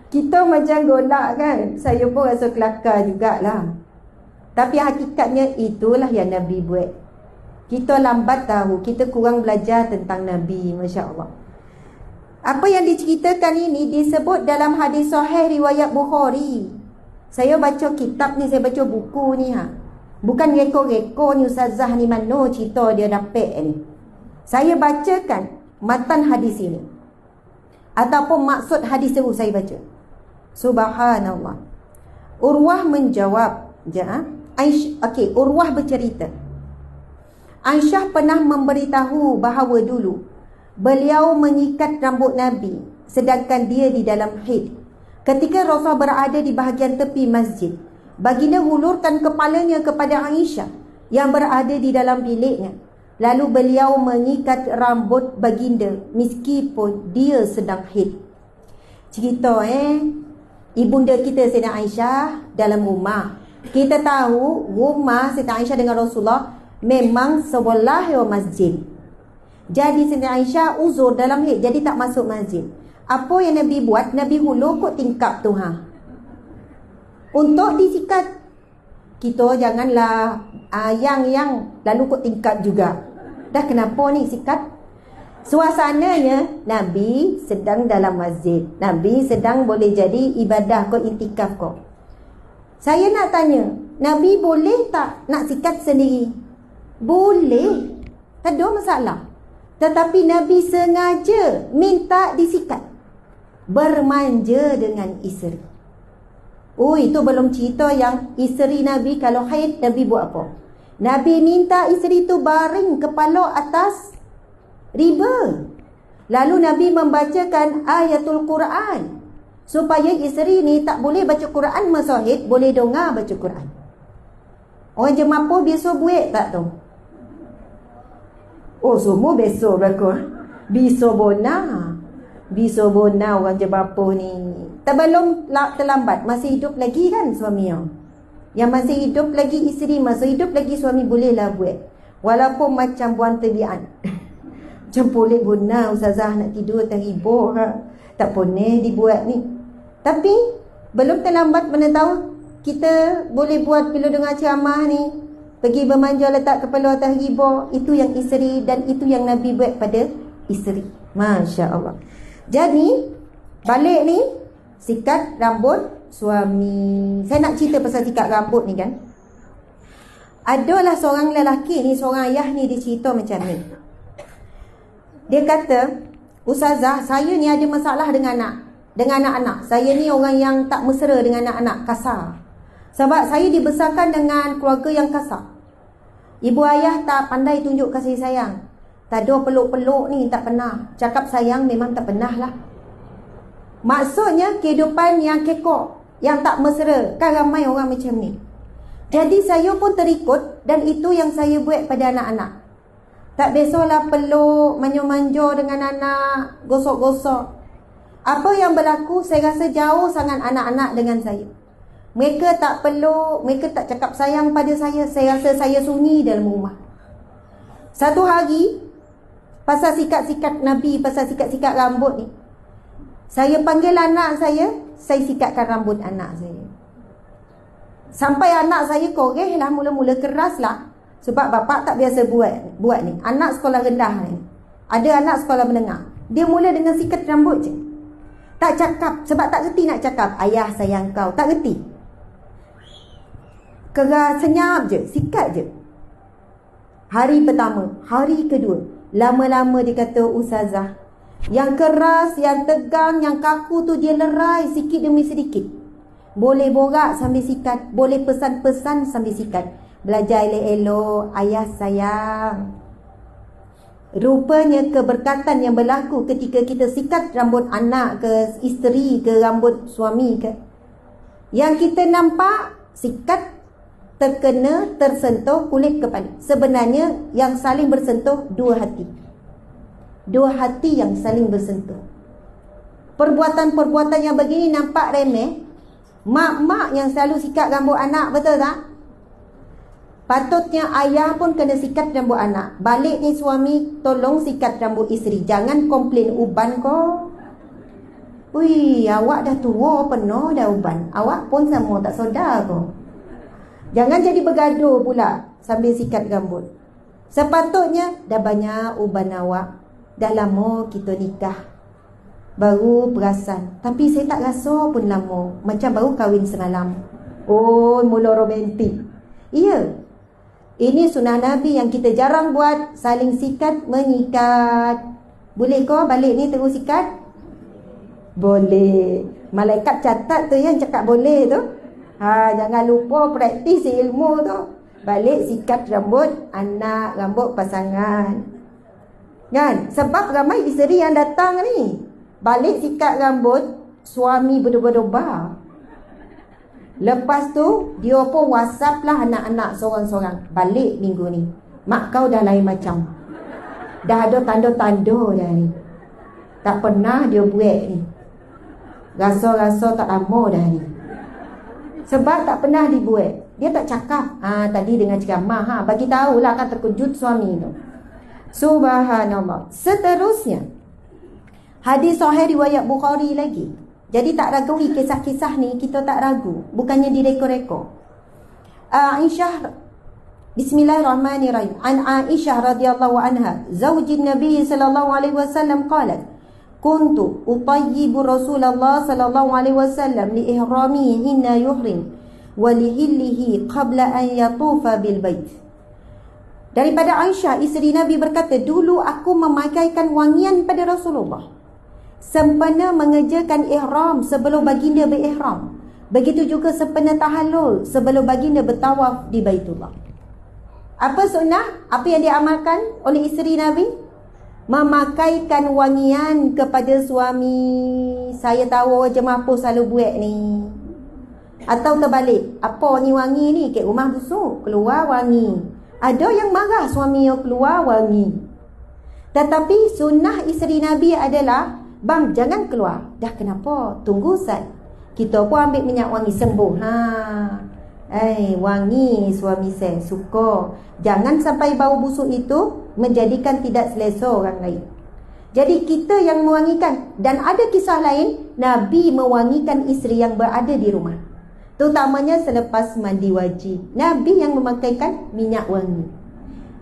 Kita macam golak kan. Saya pun rasa kelakar jugalah. Tapi hakikatnya itulah yang Nabi buat. Kita lambat tahu, kita kurang belajar tentang Nabi. Masya Allah. Apa yang diceritakan ini disebut dalam hadis sahih riwayat Bukhari. Saya baca kitab ni, saya baca buku ni. Bukan reko-reko ni, ustazah ni mana cerita dia dapat ni. Saya bacakan matan hadis ini. Ataupun maksud hadis itu saya baca. Subhanallah. Urwah menjawab. Urwah bercerita. Aisyah pernah memberitahu bahawa dulu beliau menyikat rambut Nabi sedangkan dia di dalam haid. Ketika Rasulullah berada di bahagian tepi masjid, baginda hulurkan kepalanya kepada Aisyah yang berada di dalam biliknya. Lalu beliau menyikat rambut baginda meskipun dia sedang haid. Cerita ibunda kita Sayyidah Aisyah dalam rumah. Kita tahu rumah Sayyidah Aisyah dengan Rasulullah memang sebelah masjid. Jadi Sayyidah Aisyah uzur dalam haid, jadi tak masuk masjid. Apa yang Nabi buat? Nabi hulur kot tingkap tu untuk disikat. Kita janganlah yang lalu kot tingkap juga. Dah kenapa ni sikat? Suasananya Nabi sedang dalam masjid. Nabi sedang boleh jadi ibadah kot, intikaf kot. Saya nak tanya, Nabi boleh tak nak sikat sendiri? Boleh, tak ada masalah. Tetapi Nabi sengaja minta disikat, bermanja dengan isteri. Oh, itu belum cerita yang isteri Nabi kalau haid Nabi buat apa. Nabi minta isteri tu baring kepala atas riba. Lalu Nabi membacakan ayatul Quran supaya isteri ni tak boleh baca Quran masa haid, boleh dengar baca Quran. Orang jemaah biasa buat tak tu? Oh, semua biasa berlaku. Bisa bona orang jemaah ni. Belum terlambat, masih hidup lagi kan suami yang masih hidup lagi, isteri masih hidup lagi, suami bolehlah buat. Walaupun macam buang tebian. Macam boleh bona ustazah nak tidur terhibur. Tak boleh dibuat ni. Tapi belum terlambat, mana tahu kita boleh buat bila dengar ceramah ni. Pergi bermanja letak kepala atas riba. Itu yang isteri dan itu yang Nabi buat pada isteri. Masya Allah. Jadi balik ni, sikat rambut suami. Saya nak cerita pasal sikat rambut ni kan. Adalah seorang lelaki ni, seorang ayah ni, dia cerita macam ni. Dia kata, ustazah, saya ni ada masalah dengan anak-anak. Saya ni orang yang tak mesra dengan anak-anak, kasar. Sebab saya dibesarkan dengan keluarga yang kasar. Ibu ayah tak pandai tunjuk kasih sayang. Tak ada peluk-peluk ni, tak pernah. Cakap sayang memang tak pernah lah. Maksudnya kehidupan yang kekok, yang tak mesra. Kan ramai orang macam ni. Jadi saya pun terikut, dan itu yang saya buat pada anak-anak. Tak biasalah peluk, manja-manja dengan anak, gosok-gosok. Apa yang berlaku, saya rasa jauh sangat anak-anak dengan saya. Mereka tak peluk, mereka tak cakap sayang pada saya. Saya rasa saya sunyi dalam rumah. Satu hari, pasal sikat-sikat Nabi, pasal sikat-sikat rambut ni, saya panggil anak saya sikatkan rambut anak saya. Sampai anak saya koreh lah, mula-mula keras lah. Sebab bapak tak biasa buat ni. Anak sekolah rendah ni, ada anak sekolah menengah, dia mula dengan sikat rambut je. Tak cakap, sebab tak reti nak cakap ayah sayang kau, tak reti. Keras senyap je, sikat je. Hari pertama, hari kedua, lama-lama dia kata, ustazah, yang keras, yang tegang, yang kaku tu dia lerai sikit demi sedikit. Boleh borak sambil sikat, boleh pesan-pesan sambil sikat. Belajar elok-elok, ayah sayang. Rupanya keberkatan yang berlaku ketika kita sikat rambut anak ke, isteri ke, rambut suami ke, yang kita nampak sikat terkena, tersentuh kulit kepala. Sebenarnya yang saling bersentuh dua hati. Dua hati yang saling bersentuh. Perbuatan-perbuatan yang begini nampak remeh. Mak-mak yang selalu sikat rambut anak, betul tak? Patutnya ayah pun kena sikat rambut anak. Balik ni suami, tolong sikat rambut isteri. Jangan komplain uban kau. Ui, awak dah tua penuh dah uban. Awak pun sama tak sedar kau. Jangan jadi bergaduh pula sambil sikat rambut. Sepatutnya dah banyak uban awak. Dah lama kita nikah, baru perasan. Tapi saya tak rasa pun lama, macam baru kahwin semalam. Oh, mula romantik. Ya, ini sunnah Nabi yang kita jarang buat. Saling sikat, menyikat. Boleh kau balik ni terus sikat? Boleh. Malaikat catat tu yang cakap boleh tu. Jangan lupa praktis ilmu tu. Balik sikat rambut anak, rambut pasangan. Kan? Sebab ramai isteri yang datang ni, balik sikat rambut suami berdebar-debar. Lepas tu dia pun WhatsApp lah anak-anak sorang-sorang. Balik minggu ni, mak kau dah lain macam. Dah ada tanda-tanda dah ni. Tak pernah dia buat ni. Rasa-rasa tak lama dah ni. Sebab tak pernah dibuat. Dia tak cakap. Tadi dengan ceramah, bagi tahulah, kan terkejut suami tu. Subhanallah. Seterusnya, hadis sahih riwayat Bukhari lagi. Jadi tak ragu kisah-kisah ni, kita tak ragu. Bukannya direko-reko. Aisyah, bismillahirrahmanirrahim. An Aisyah radhiyallahu anha, zaujin Nabi sallallahu alaihi wasallam qalat, kuntu utayyibu Rasulullah sallallahu alaihi wasallam li ihramihi hinna yuhrim wa li hillihi qabla an yatufa bil bait. Daripada Aisyah, isteri Nabi berkata, dulu aku memakaikan wangian pada Rasulullah sempena mengerjakan ihram, sebelum baginda berihram. Begitu juga sempena tahallul, sebelum baginda bertawaf di Baitullah. Apa sunnah? Apa yang diamalkan oleh isteri Nabi? Memakaikan wangian kepada suami. Saya tahu jemaah pun selalu buat ni. Atau terbalik, apa ni wangi ni? Kat rumah busuk, keluar wangi. Ada yang marah suami yang keluar wangi. Tetapi sunnah isteri Nabi adalah, bang jangan keluar. Dah kenapa? Tunggu sat. Kita pun ambil minyak wangi sembuh. Wangi suami saya suka. Jangan sampai bau busuk itu menjadikan tidak selesa orang lain. Jadi kita yang mewangikan. Dan ada kisah lain, Nabi mewangikan isteri yang berada di rumah, terutamanya selepas mandi wajib. Nabi yang memakaikan minyak wangi.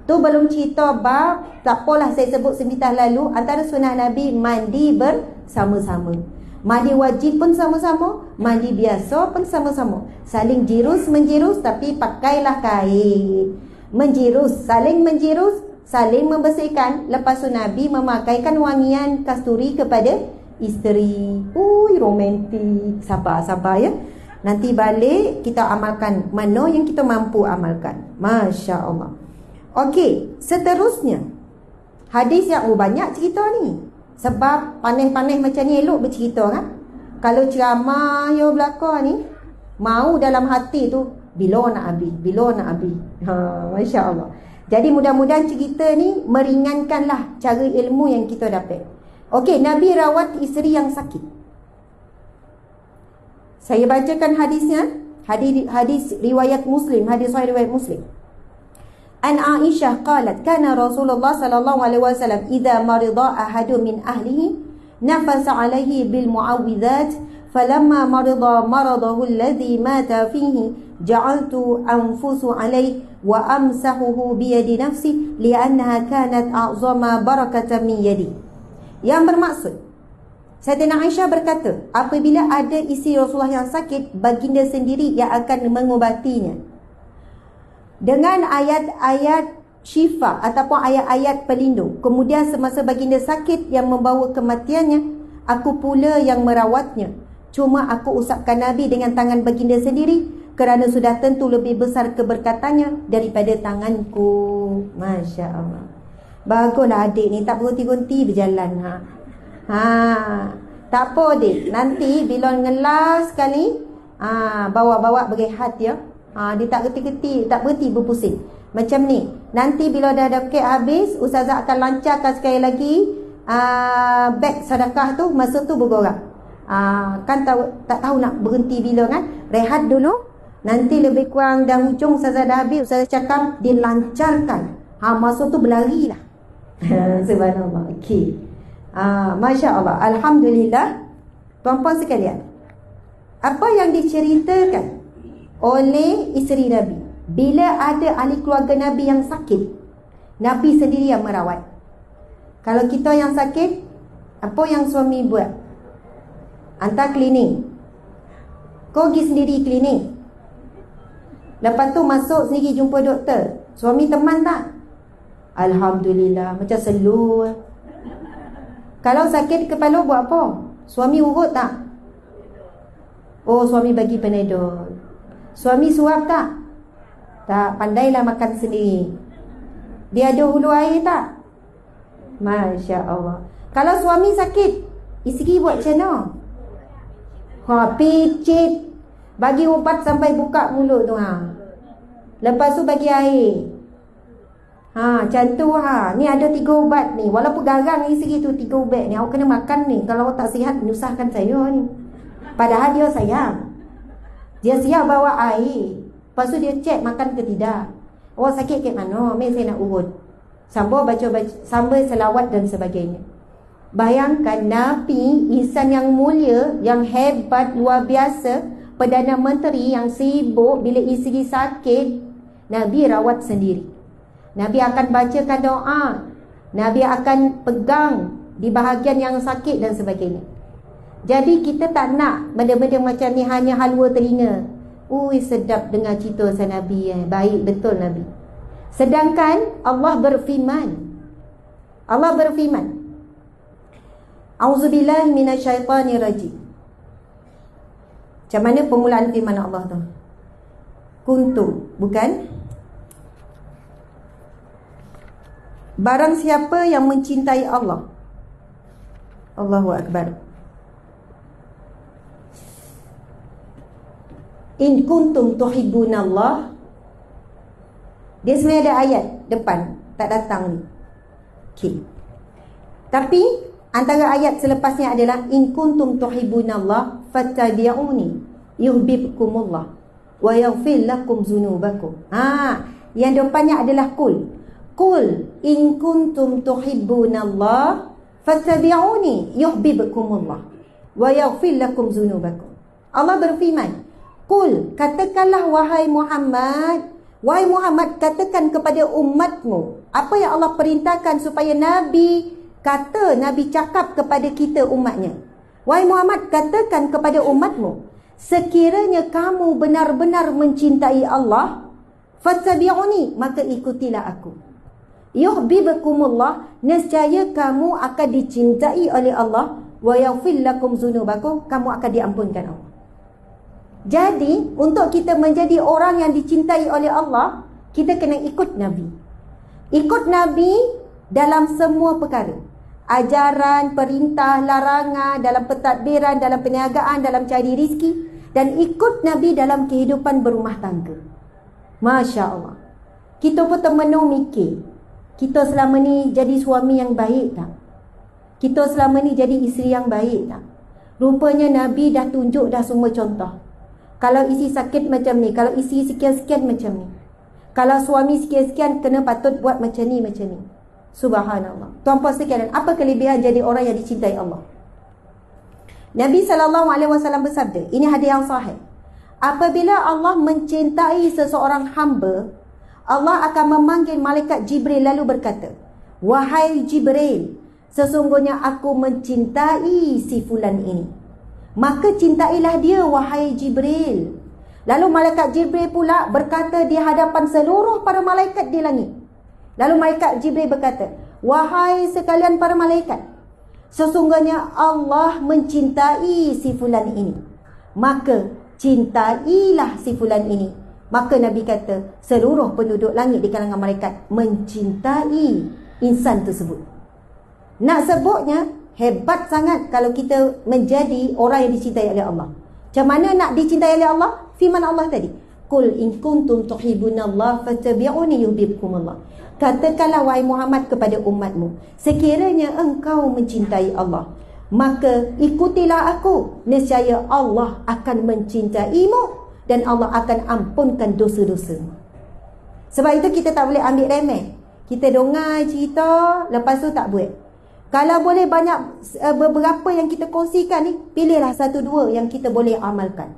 Tu belum cerita bab, tak apalah saya sebut sebentar lalu, antara sunnah Nabi mandi bersama-sama. Mandi wajib pun sama-sama, mandi biasa pun sama-sama. Saling jirus-menjirus, tapi pakailah kain. Menjirus, saling menjirus, saling membersihkan. Lepas tu Nabi memakaikan wangian kasturi kepada isteri. Ui, romantik. Sabar-sabar ya. Nanti balik kita amalkan mana yang kita mampu amalkan. Masya Allah. Okey, seterusnya hadis yang banyak cerita ni. Sebab panih-panih macam ni elok bercerita kan. Kalau ceramah yang belakang ni, mau dalam hati tu, bila nak habis, bila nak habis. Masya Allah. Jadi mudah-mudahan cerita ni meringankanlah cara ilmu yang kita dapat. Okey, Nabi rawat isteri yang sakit. Saya bacakan hadisnya. Hadis riwayat Muslim, hadis sahih riwayat Muslim. An Aisyah qalat, kana Rasulullah sallallahu alaihi wasallam idza marida ahadun min ahlihi nafasa alaihi bil muawwidzat falamma marida maradahu alladhi mata fihi ja'altu anfusu alai wa amsahuhu biyadi nafsi li'annaha kanat a'zama barakatan min yadi. Yang bermaksud, Sayyidatina Aisyah berkata, apabila ada isteri Rasulullah yang sakit, baginda sendiri yang akan mengubatinya dengan ayat-ayat syifa ataupun ayat-ayat pelindung. Kemudian semasa baginda sakit yang membawa kematiannya, aku pula yang merawatnya. Cuma aku usapkan Nabi dengan tangan baginda sendiri, kerana sudah tentu lebih besar keberkatannya daripada tanganku. Masya Allah. Baguslah adik ni, tak berhenti-henti berjalan. Tak apa adik, nanti bila ngelas sekali, bawa-bawa berehat ya. Dia tak geti-geti, tak berhenti berpusing. Macam ni, nanti bila dah ada kek habis, Ustazah akan lancarkan sekali lagi beg sedekah tu, masa tu bergerak. Kan tak tahu nak berhenti bila kan. Rehat dulu, nanti lebih kurang dah hujung Ustazah dah habis, Ustazah cakap dilancarkan. Masa tu berlari lah. Subhanallah. Okey. Masya Allah. Alhamdulillah. Tuan-puan sekalian, apa yang diceritakan oleh isteri Nabi, bila ada ahli keluarga Nabi yang sakit, Nabi sendiri yang merawat. Kalau kita yang sakit, apa yang suami buat? Hantar klinik. Kau pergi sendiri klinik. Lepas tu masuk sendiri jumpa doktor. Suami teman tak? Alhamdulillah, macam selur. Kalau sakit kepala buat apa? Suami urut tak? Oh, suami bagi Panadol. Suami suap tak? Tak, pandailah makan sendiri. Dia ada hulu air tak? Masya Allah. Kalau suami sakit, isteri buat macam mana? Picit. Bagi ubat sampai buka mulut tu. Lepas tu bagi air. Macam tu. Ni ada 3 ubat ni. Walaupun garang isteri tu 3 ubat ni, awak kena makan ni. Kalau awak tak sihat, menyusahkan saya ni. Padahal dia sayang. Dia siap bawa air. Lepas tu dia cek makan ke tidak. Awak sakit ke mana? Mari saya nak urut. Sambil baca sambil selawat dan sebagainya. Bayangkan Nabi, insan yang mulia, yang hebat, luar biasa, Perdana Menteri yang sibuk bila isteri sakit, Nabi rawat sendiri. Nabi akan bacakan doa. Nabi akan pegang di bahagian yang sakit dan sebagainya. Jadi kita tak nak benda-benda macam ni hanya halwa telinga. Ui, sedap dengar cerita pasal Nabi. Baik betul Nabi. Sedangkan Allah berfirman. Auzubillahi minasyaitanirrajim. Macam mana permulaan firman Allah tu? Kuntum, bukan? Barang siapa yang mencintai Allah. Allahu Akbar. In kuntum tuhibbunallah. Dia sebenarnya ada ayat depan, tak datang ni. Okay. Tapi antara ayat selepasnya adalah in kuntum tuhibbunallah fattabi'uni yuhibbukumullah wa yaghfir lakum dzunubakum. Yang depannya adalah qul. Qul in kuntum tuhibbunallah fattabi'uni yuhibbukumullah wa yaghfir lakum dzunubakum. Allah berfirman, qul, katakanlah wahai Muhammad. Wahai Muhammad, katakan kepada umatmu apa yang Allah perintahkan supaya Nabi kata, Nabi cakap kepada kita umatnya. Wahai Muhammad, katakan kepada umatmu, sekiranya kamu benar-benar mencintai Allah, fattabi'uni, maka ikutilah aku. Yuhibbukumullah, nescaya kamu akan dicintai oleh Allah, wa yaghfir lakum dzunubakum, kamu akan diampunkan Allah. Jadi, untuk kita menjadi orang yang dicintai oleh Allah, kita kena ikut Nabi. Ikut Nabi dalam semua perkara. Ajaran, perintah, larangan, dalam pentadbiran, dalam perniagaan, dalam cari rezeki. Dan ikut Nabi dalam kehidupan berumah tangga. Masya Allah. Kita pun termenung mikir, kita selama ni jadi suami yang baik tak? Kita selama ni jadi isteri yang baik tak? Rupanya Nabi dah tunjuk dah semua contoh. Kalau isi sakit macam ni, kalau isi sekian-sekian macam ni, kalau suami sekian-sekian, kena patut buat macam ni, macam ni. Subhanallah. Tuan-puan sekalian, apa kelebihan jadi orang yang dicintai Allah? Nabi SAW bersabda, ini hadis yang sahih, Apabila Allah mencintai seseorang hamba, Allah akan memanggil malaikat Jibril lalu berkata, "Wahai Jibril, sesungguhnya aku mencintai si fulan ini. Maka cintailah dia, wahai Jibril." Lalu malaikat Jibril pula berkata di hadapan seluruh para malaikat di langit. Lalu malaikat Jibril berkata, "Wahai sekalian para malaikat, sesungguhnya Allah mencintai si fulan ini. Maka cintailah si fulan ini." Maka Nabi kata, seluruh penduduk langit di kalangan malaikat mencintai insan tersebut. Nak sebutnya, hebat sangat kalau kita menjadi orang yang dicintai oleh Allah. Macam mana nak dicintai oleh Allah? Firman Allah tadi, "Qul in kuntum tuhibbunallaha fattabi'uni yuhibbukumullah." Katakanlah wahai Muhammad kepada umatmu, sekiranya engkau mencintai Allah, maka ikutilah aku, nescaya Allah akan mencintaimu dan Allah akan ampunkan dosa-dosa. Sebab itu kita tak boleh ambil remeh. Kita dengar cerita, lepas tu tak buat. Kalau boleh banyak beberapa yang kita kongsikan ni, pilihlah satu dua yang kita boleh amalkan.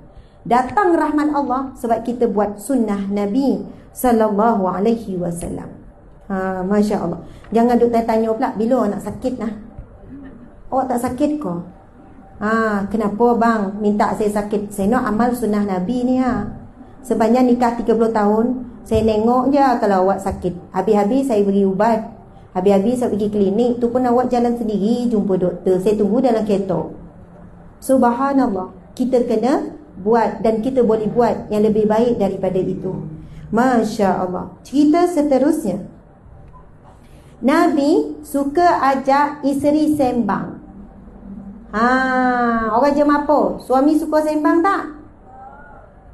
Datang rahmat Allah sebab kita buat sunnah Nabi sallallahu alaihi wasallam. Masya Allah. Jangan duk tanya pula, bila nak sakit lah. Awak tak sakit ke? Kenapa bang minta saya sakit? Saya nak amal sunnah Nabi ni Sepanjang nikah 30 tahun, saya nengok je kalau awak sakit. Habis-habis saya beri ubat. Habis-habis saya pergi klinik, tu pun awak jalan sendiri jumpa doktor. Saya tunggu dalam kereta. Subhanallah. Kita kena buat dan kita boleh buat yang lebih baik daripada itu. Masya Allah. Cerita seterusnya, Nabi suka ajak isteri sembang. Orang jam apa? Suami suka sembang tak?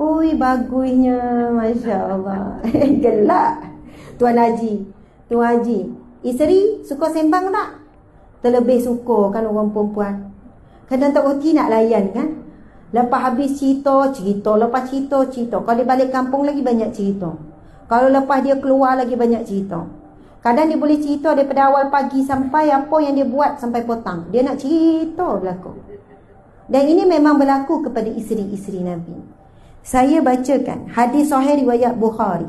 Ui, bagusnya, Masya Allah. Gelak Tuan Haji. Tuan Haji, isteri suka sembang tak? Terlebih suka kan orang perempuan. Kadang tak reti nak layan kan. Lepas habis cerita. Lepas cerita. Kalau dia balik kampung lagi banyak cerita. Kalau lepas dia keluar lagi banyak cerita. Kadang dia boleh cerita daripada awal pagi sampai apa yang dia buat sampai petang. Dia nak cerita berlaku. Dan ini memang berlaku kepada isteri-isteri Nabi. Saya bacakan hadis sahih riwayat Bukhari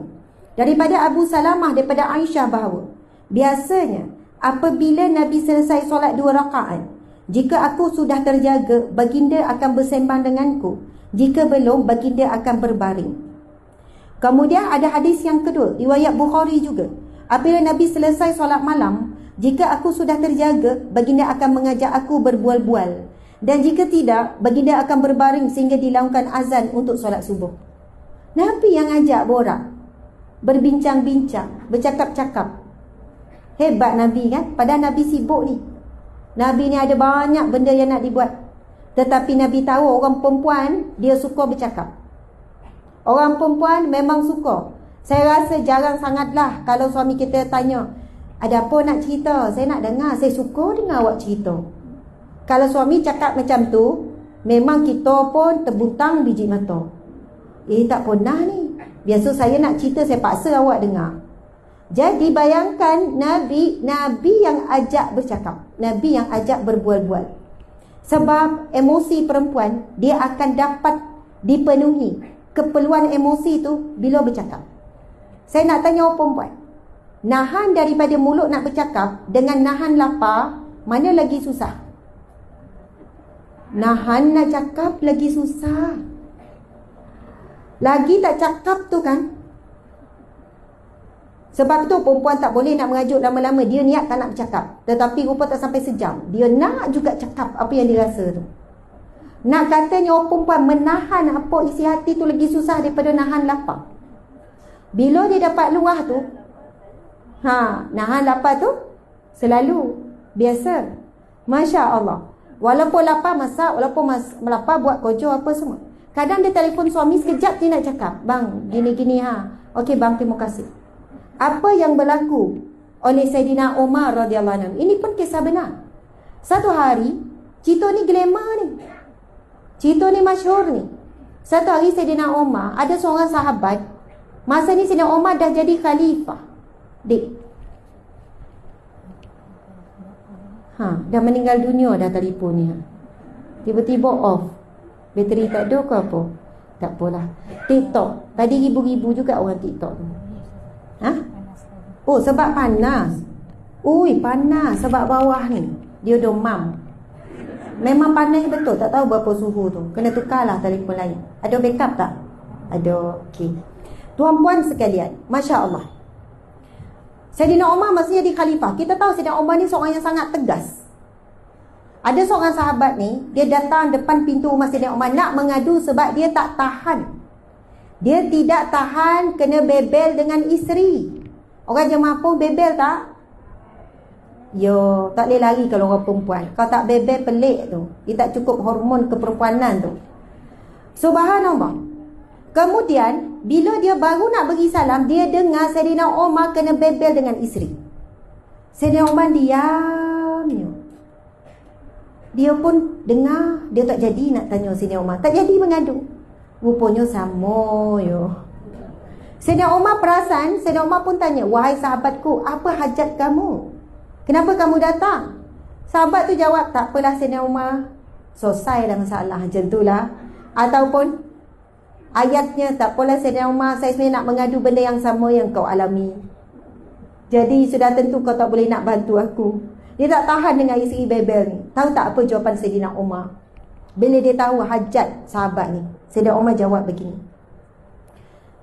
daripada Abu Salamah daripada Aisyah bahawa biasanya apabila Nabi selesai solat 2 rakaat, jika aku sudah terjaga, baginda akan bersembang denganku. Jika belum, baginda akan berbaring. Kemudian ada hadis yang kedua riwayat Bukhari juga. Apabila Nabi selesai solat malam, jika aku sudah terjaga, baginda akan mengajak aku berbual-bual. Dan jika tidak, baginda akan berbaring sehingga dilaungkan azan untuk solat subuh. Nabi yang ajak borak, berbincang-bincang, bercakap-cakap. Hebat Nabi kan? Padahal Nabi sibuk ni. Nabi ni ada banyak benda yang nak dibuat. Tetapi Nabi tahu orang perempuan, dia suka bercakap. Orang perempuan memang suka. Saya rasa jarang sangatlah kalau suami kita tanya, ada apa nak cerita? Saya nak dengar. Saya suka dengar awak cerita. Kalau suami cakap macam tu, memang kita pun terbutang biji mata. Tak pernah ni. Biasa saya nak cerita, saya paksa awak dengar. Jadi bayangkan Nabi yang ajak bercakap. Nabi yang ajak berbual-bual. Sebab emosi perempuan, dia akan dapat dipenuhi. Keperluan emosi tu bila bercakap. Saya nak tanya orang perempuan, nahan daripada mulut nak bercakap dengan nahan lapar, mana lagi susah? Nahan nak cakap lagi susah. Lagi tak cakap tu kan. Sebab tu perempuan tak boleh nak mengajuk lama-lama. Dia niat tak nak bercakap, tetapi rupa tak sampai sejam, dia nak juga cakap apa yang dia rasa tu. Nak katanya orang perempuan menahan apa isi hati tu lagi susah daripada nahan lapar. Bila dia dapat luah tu, nahan lapar tu selalu biasa. Masya Allah. Walaupun lapar masak, walaupun lapar buat kerja apa semua. Kadang dia telefon suami sekejap dia nak cakap, bang gini-gini Okey bang, terima kasih. Apa yang berlaku oleh Saidina Umar radhiyallahu anhu, ini pun kisah benar. Satu hari, cerita ni glamour ni, cerita ni masyhur ni. Satu hari Saidina Umar, ada seorang sahabat. Masa ni Saidina Umar dah jadi khalifah. Dah meninggal dunia dah telefon ni. Tiba-tiba off. Bateri tak ada ke apa? Tak apalah. TikTok. Tadi ribu-ribu juga orang TikTok tu. Ha? Oh, sebab panas. Ui, panas sebab bawah ni. Dia domam. Memang panas betul. Tak tahu berapa suhu tu. Kena tukarlah telefon lain. Ada backup tak? Ada. Okey. Tuan-puan sekalian, Masya Allah. Sayyidina Umar masa jadi khalifah. Kita tahu Sayyidina Umar ni seorang yang sangat tegas. Ada seorang sahabat ni, dia datang depan pintu rumah Sayyidina Umar nak mengadu sebab dia tak tahan. Dia tidak tahan kena bebel dengan isteri. Orang jemaah pun bebel tak? Yo, tak boleh lari kalau orang perempuan. Kalau tak bebel pelik tu. Dia tak cukup hormon keperempuanan tu. Subhanallah. Kemudian, bila dia baru nak bagi salam, dia dengar Sayyidina Umar kena bebel dengan isteri. Sayyidina Umar diam. Dia pun dengar, dia tak jadi nak tanya Sayyidina Umar. Tak jadi mengadu. Rupanya sama yo. Sayyidina Umar perasan, Sayyidina Umar pun tanya, wahai sahabatku, apa hajat kamu? Kenapa kamu datang? Sahabat tu jawab, tak apalah Sayyidina Umar. Selesai dah masalah, macam itulah. Ataupun ayatnya, tak apalah Sayyidina Umar, saya sebenarnya nak mengadu benda yang sama yang kau alami. Jadi sudah tentu kau tak boleh nak bantu aku. Dia tak tahan dengan isteri bebel ni. Tahu tak apa jawapan Sayyidina Umar? Bila dia tahu hajat sahabat ni, Sayyidina Umar jawab begini.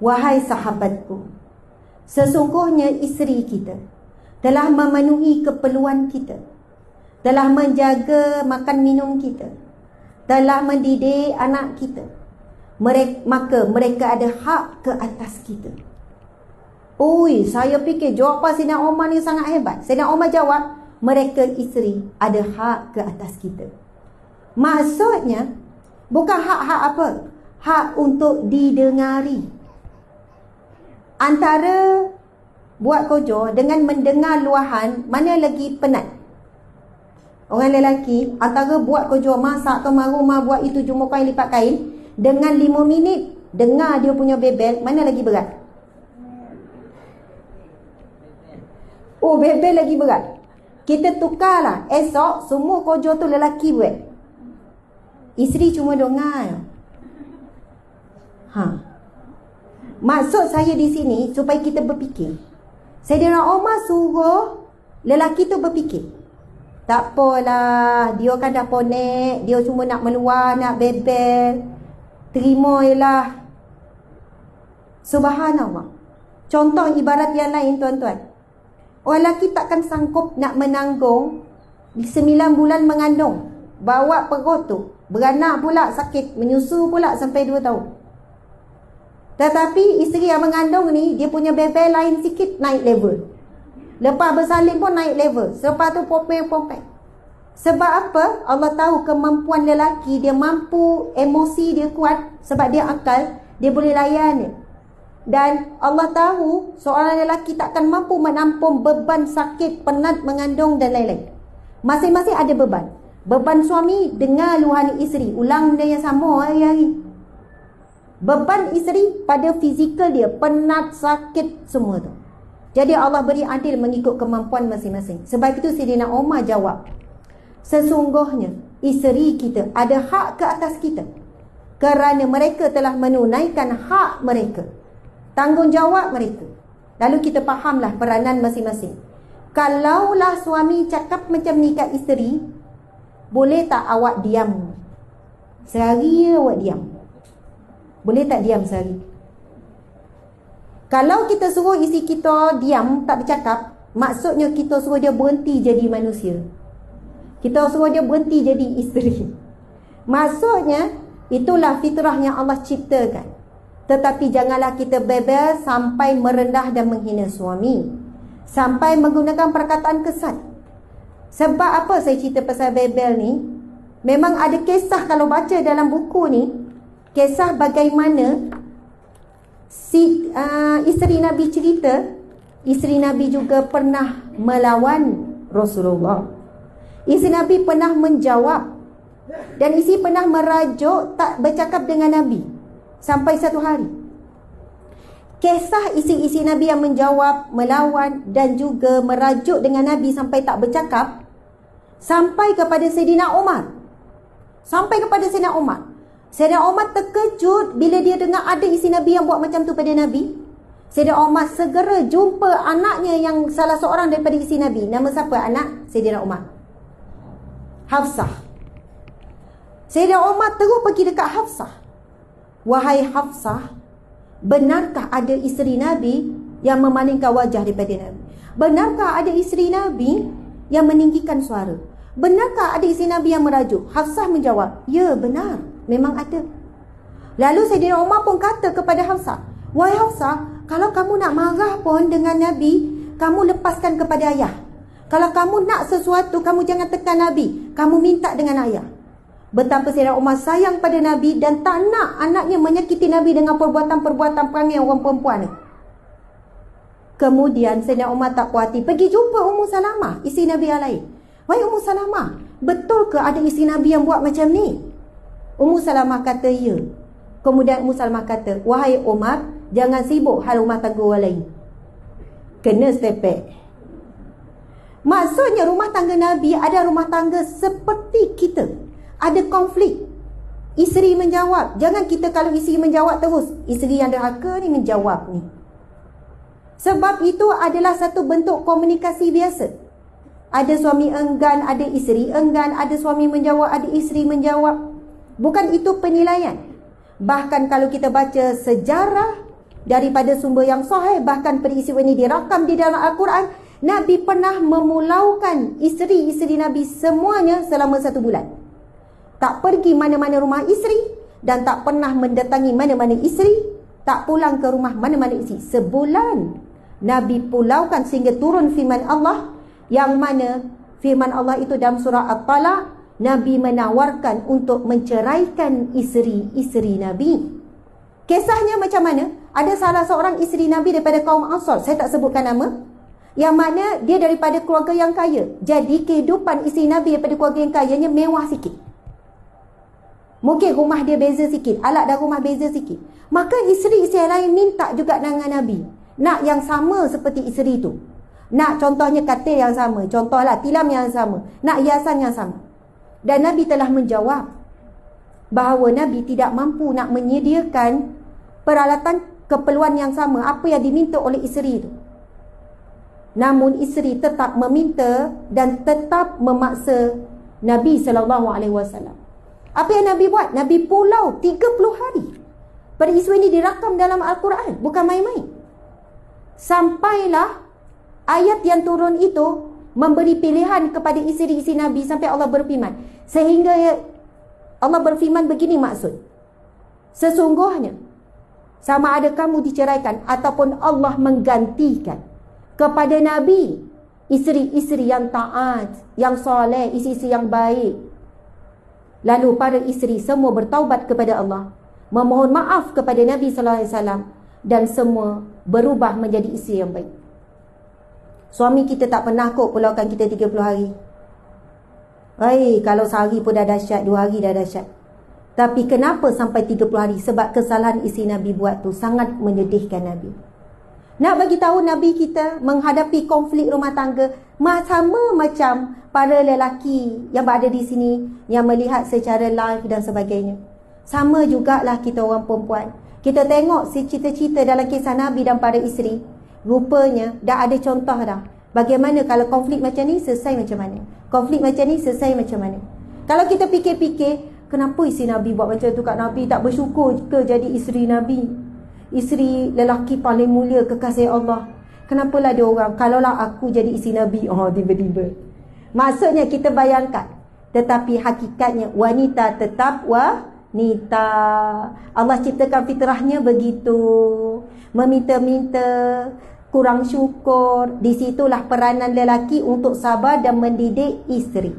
Wahai sahabatku, sesungguhnya isteri kita telah memenuhi keperluan kita, telah menjaga makan minum kita, telah mendidik anak kita. Maka mereka ada hak ke atas kita. Ui, saya fikir jawapan Sayyidina Umar ni sangat hebat. Sayyidina Umar jawab, mereka isteri ada hak ke atas kita. Maksudnya, bukan hak-hak apa? Hak untuk didengari. Antara buat kojo dengan mendengar luahan, mana lagi penat? Orang lelaki, antara buat kojo masak ke rumah buat itu jumpa kain lipat kain, dengan 5 minit dengar dia punya bebel, mana lagi berat? Oh, bebel lagi berat. Kita tukarlah. Esok semua kojo tu lelaki buat. Isteri cuma dengar. Maksud saya di sini supaya kita berfikir. Sayyidina Umar suruh lelaki tu berfikir. Tak apalah, dia kan dah ponek, dia cuma nak meluar, nak bebel. Terima ialah. Subhanallah. Contoh ibarat yang lain tuan-tuan. Orang lelaki takkan sanggup nak menanggung 9 bulan mengandung, bawa perut tu, beranak pula sakit, menyusu pula sampai 2 tahun. Tetapi isteri yang mengandung ni, dia punya bebel lain sikit, naik level. Lepas bersalin pun naik level. Selepas tu popeng-popeng. Sebab apa? Allah tahu kemampuan lelaki, dia mampu, emosi dia kuat. Sebab dia akal, dia boleh layan dia. Dan Allah tahu seorang lelaki takkan mampu menampung beban sakit, penat mengandung dan lain-lain. Masing-masing ada beban. Beban suami, dengar luahan isteri, ulang benda yang sama hari-hari. Beban isteri pada fizikal dia, penat, sakit, semua tu. Jadi Allah beri adil mengikut kemampuan masing-masing. Sebab itu Sayyidina Umar jawab, sesungguhnya isteri kita ada hak ke atas kita, kerana mereka telah menunaikan hak mereka, tanggungjawab mereka. Lalu kita fahamlah peranan masing-masing. Kalaulah suami cakap macam ni kat isteri, boleh tak awak diam? Sehari awak diam. Boleh tak diam sehari? Kalau kita suruh isteri kita diam, tak bercakap, maksudnya kita suruh dia berhenti jadi manusia. Kita suruh dia berhenti jadi isteri. Maksudnya, itulah fitrah yang Allah ciptakan. Tetapi janganlah kita bebel sampai merendah dan menghina suami, sampai menggunakan perkataan kesat. Sebab apa saya cerita pasal bebel ni? Memang ada kisah kalau baca dalam buku ni, kisah bagaimana isteri Nabi cerita, isteri Nabi juga pernah melawan Rasulullah. Isteri Nabi pernah menjawab, dan isteri pernah merajuk tak bercakap dengan Nabi sampai satu hari. Kisah isteri-isteri Nabi yang menjawab, melawan dan juga merajuk dengan Nabi sampai tak bercakap, sampai kepada Sayyidina Umar. Sampai kepada Sayyidina Umar. Sayyidina Umar terkejut bila dia dengar ada isteri Nabi yang buat macam tu pada Nabi. Sayyidina Umar segera jumpa anaknya yang salah seorang daripada isteri Nabi. Nama siapa anak Sayyidina Umar? Hafsah. Sayyidina Umar terus pergi dekat Hafsah. Wahai Hafsah, benarkah ada isteri Nabi yang memalingkan wajah daripada Nabi? Benarkah ada isteri Nabi yang meninggikan suara? Benarkah ada isteri Nabi yang merajuk? Hafsah menjawab, ya benar, memang ada. Lalu Sayyidina Umar pun kata kepada Hafsah, wahai Hafsah, kalau kamu nak marah pun dengan Nabi, kamu lepaskan kepada ayah. Kalau kamu nak sesuatu, kamu jangan tekan Nabi, kamu minta dengan ayah. Betapa Sayyidina Umar sayang pada Nabi dan tak nak anaknya menyakiti Nabi dengan perbuatan-perbuatan perangai orang perempuan ni. Kemudian Sayyidina Umar tak puas hati, pergi jumpa Ummu Salamah, isteri Nabi yang lain. Wahai Ummu Salamah, betul ke ada isteri Nabi yang buat macam ni? Ummu Salamah kata ya. Kemudian Ummu Salamah kata, wahai Umar, jangan sibuk hal rumah tangga orang lain. Kena stepek. Maksudnya rumah tangga Nabi ada rumah tangga seperti kita. Ada konflik. Isteri menjawab. Jangan kita kalau isteri menjawab terus. Isteri yang derhaka ni menjawab ni. Sebab itu adalah satu bentuk komunikasi biasa. Ada suami enggan, ada isteri enggan, ada suami menjawab, ada isteri menjawab. Bukan itu penilaian. Bahkan kalau kita baca sejarah daripada sumber yang sahih, bahkan peristiwa ini dirakam di dalam Al-Quran, Nabi pernah memulaukan isteri-isteri Nabi semuanya selama 1 bulan. Tak pergi mana-mana rumah isteri dan tak pernah mendatangi mana-mana isteri, tak pulang ke rumah mana-mana isteri. Sebulan Nabi pulaukan sehingga turun firman Allah, yang mana firman Allah itu dalam surah At-Talaq, Nabi menawarkan untuk menceraikan isteri-isteri Nabi. Kisahnya macam mana? Ada salah seorang isteri Nabi daripada kaum Ansar, saya tak sebutkan nama, yang mana dia daripada keluarga yang kaya. Jadi kehidupan isteri Nabi daripada keluarga yang kayanya mewah sikit. Mungkin rumah dia beza sikit, alat dan rumah beza sikit. Maka isteri-isteri lain minta juga dengan Nabi, nak yang sama seperti isteri tu. Nak contohnya katil yang sama, contohlah tilam yang sama, nak hiasan yang sama. Dan Nabi telah menjawab bahawa Nabi tidak mampu nak menyediakan peralatan keperluan yang sama apa yang diminta oleh isteri itu. Namun isteri tetap meminta dan tetap memaksa Nabi SAW. Apa yang Nabi buat? Nabi pulau 30 hari. Peristiwa ini dirakam dalam Al-Quran, bukan main-main. Sampailah ayat yang turun itu memberi pilihan kepada isteri-isteri Nabi sampai Allah berfirman. Sehingga Allah berfirman begini maksud. Sesungguhnya sama ada kamu diceraikan ataupun Allah menggantikan kepada Nabi isteri-isteri yang taat, yang soleh, isteri-isteri yang baik. Lalu para isteri semua bertaubat kepada Allah, memohon maaf kepada Nabi SAW, dan semua berubah menjadi isteri yang baik. Suami kita tak pernah kok pulaukan kita 30 hari. Kalau sehari pun dah dahsyat, 2 hari dah dahsyat. Tapi kenapa sampai 30 hari? Sebab kesalahan isteri Nabi buat tu sangat menyedihkan Nabi. Nak bagi tahu Nabi kita menghadapi konflik rumah tangga sama macam para lelaki yang berada di sini yang melihat secara live dan sebagainya. Sama jugalah kita orang perempuan. Kita tengok si cita-cita dalam kisah Nabi dan para isteri. Rupanya dah ada contoh dah. Bagaimana kalau konflik macam ni selesai macam mana? Konflik macam ni selesai macam mana? Kalau kita fikir-fikir, kenapa isteri Nabi buat macam tu kat Nabi? Tak bersyukur ke jadi isteri Nabi? Isteri lelaki paling mulia kekasih Allah. Kenapalah dia orang, kalaulah aku jadi isteri Nabi, tiba-tiba. Maksudnya kita bayangkan. Tetapi hakikatnya wanita tetap wanita. Allah ciptakan fitrahnya begitu. Meminta-minta, kurang syukur. Di situlah peranan lelaki untuk sabar dan mendidik isteri.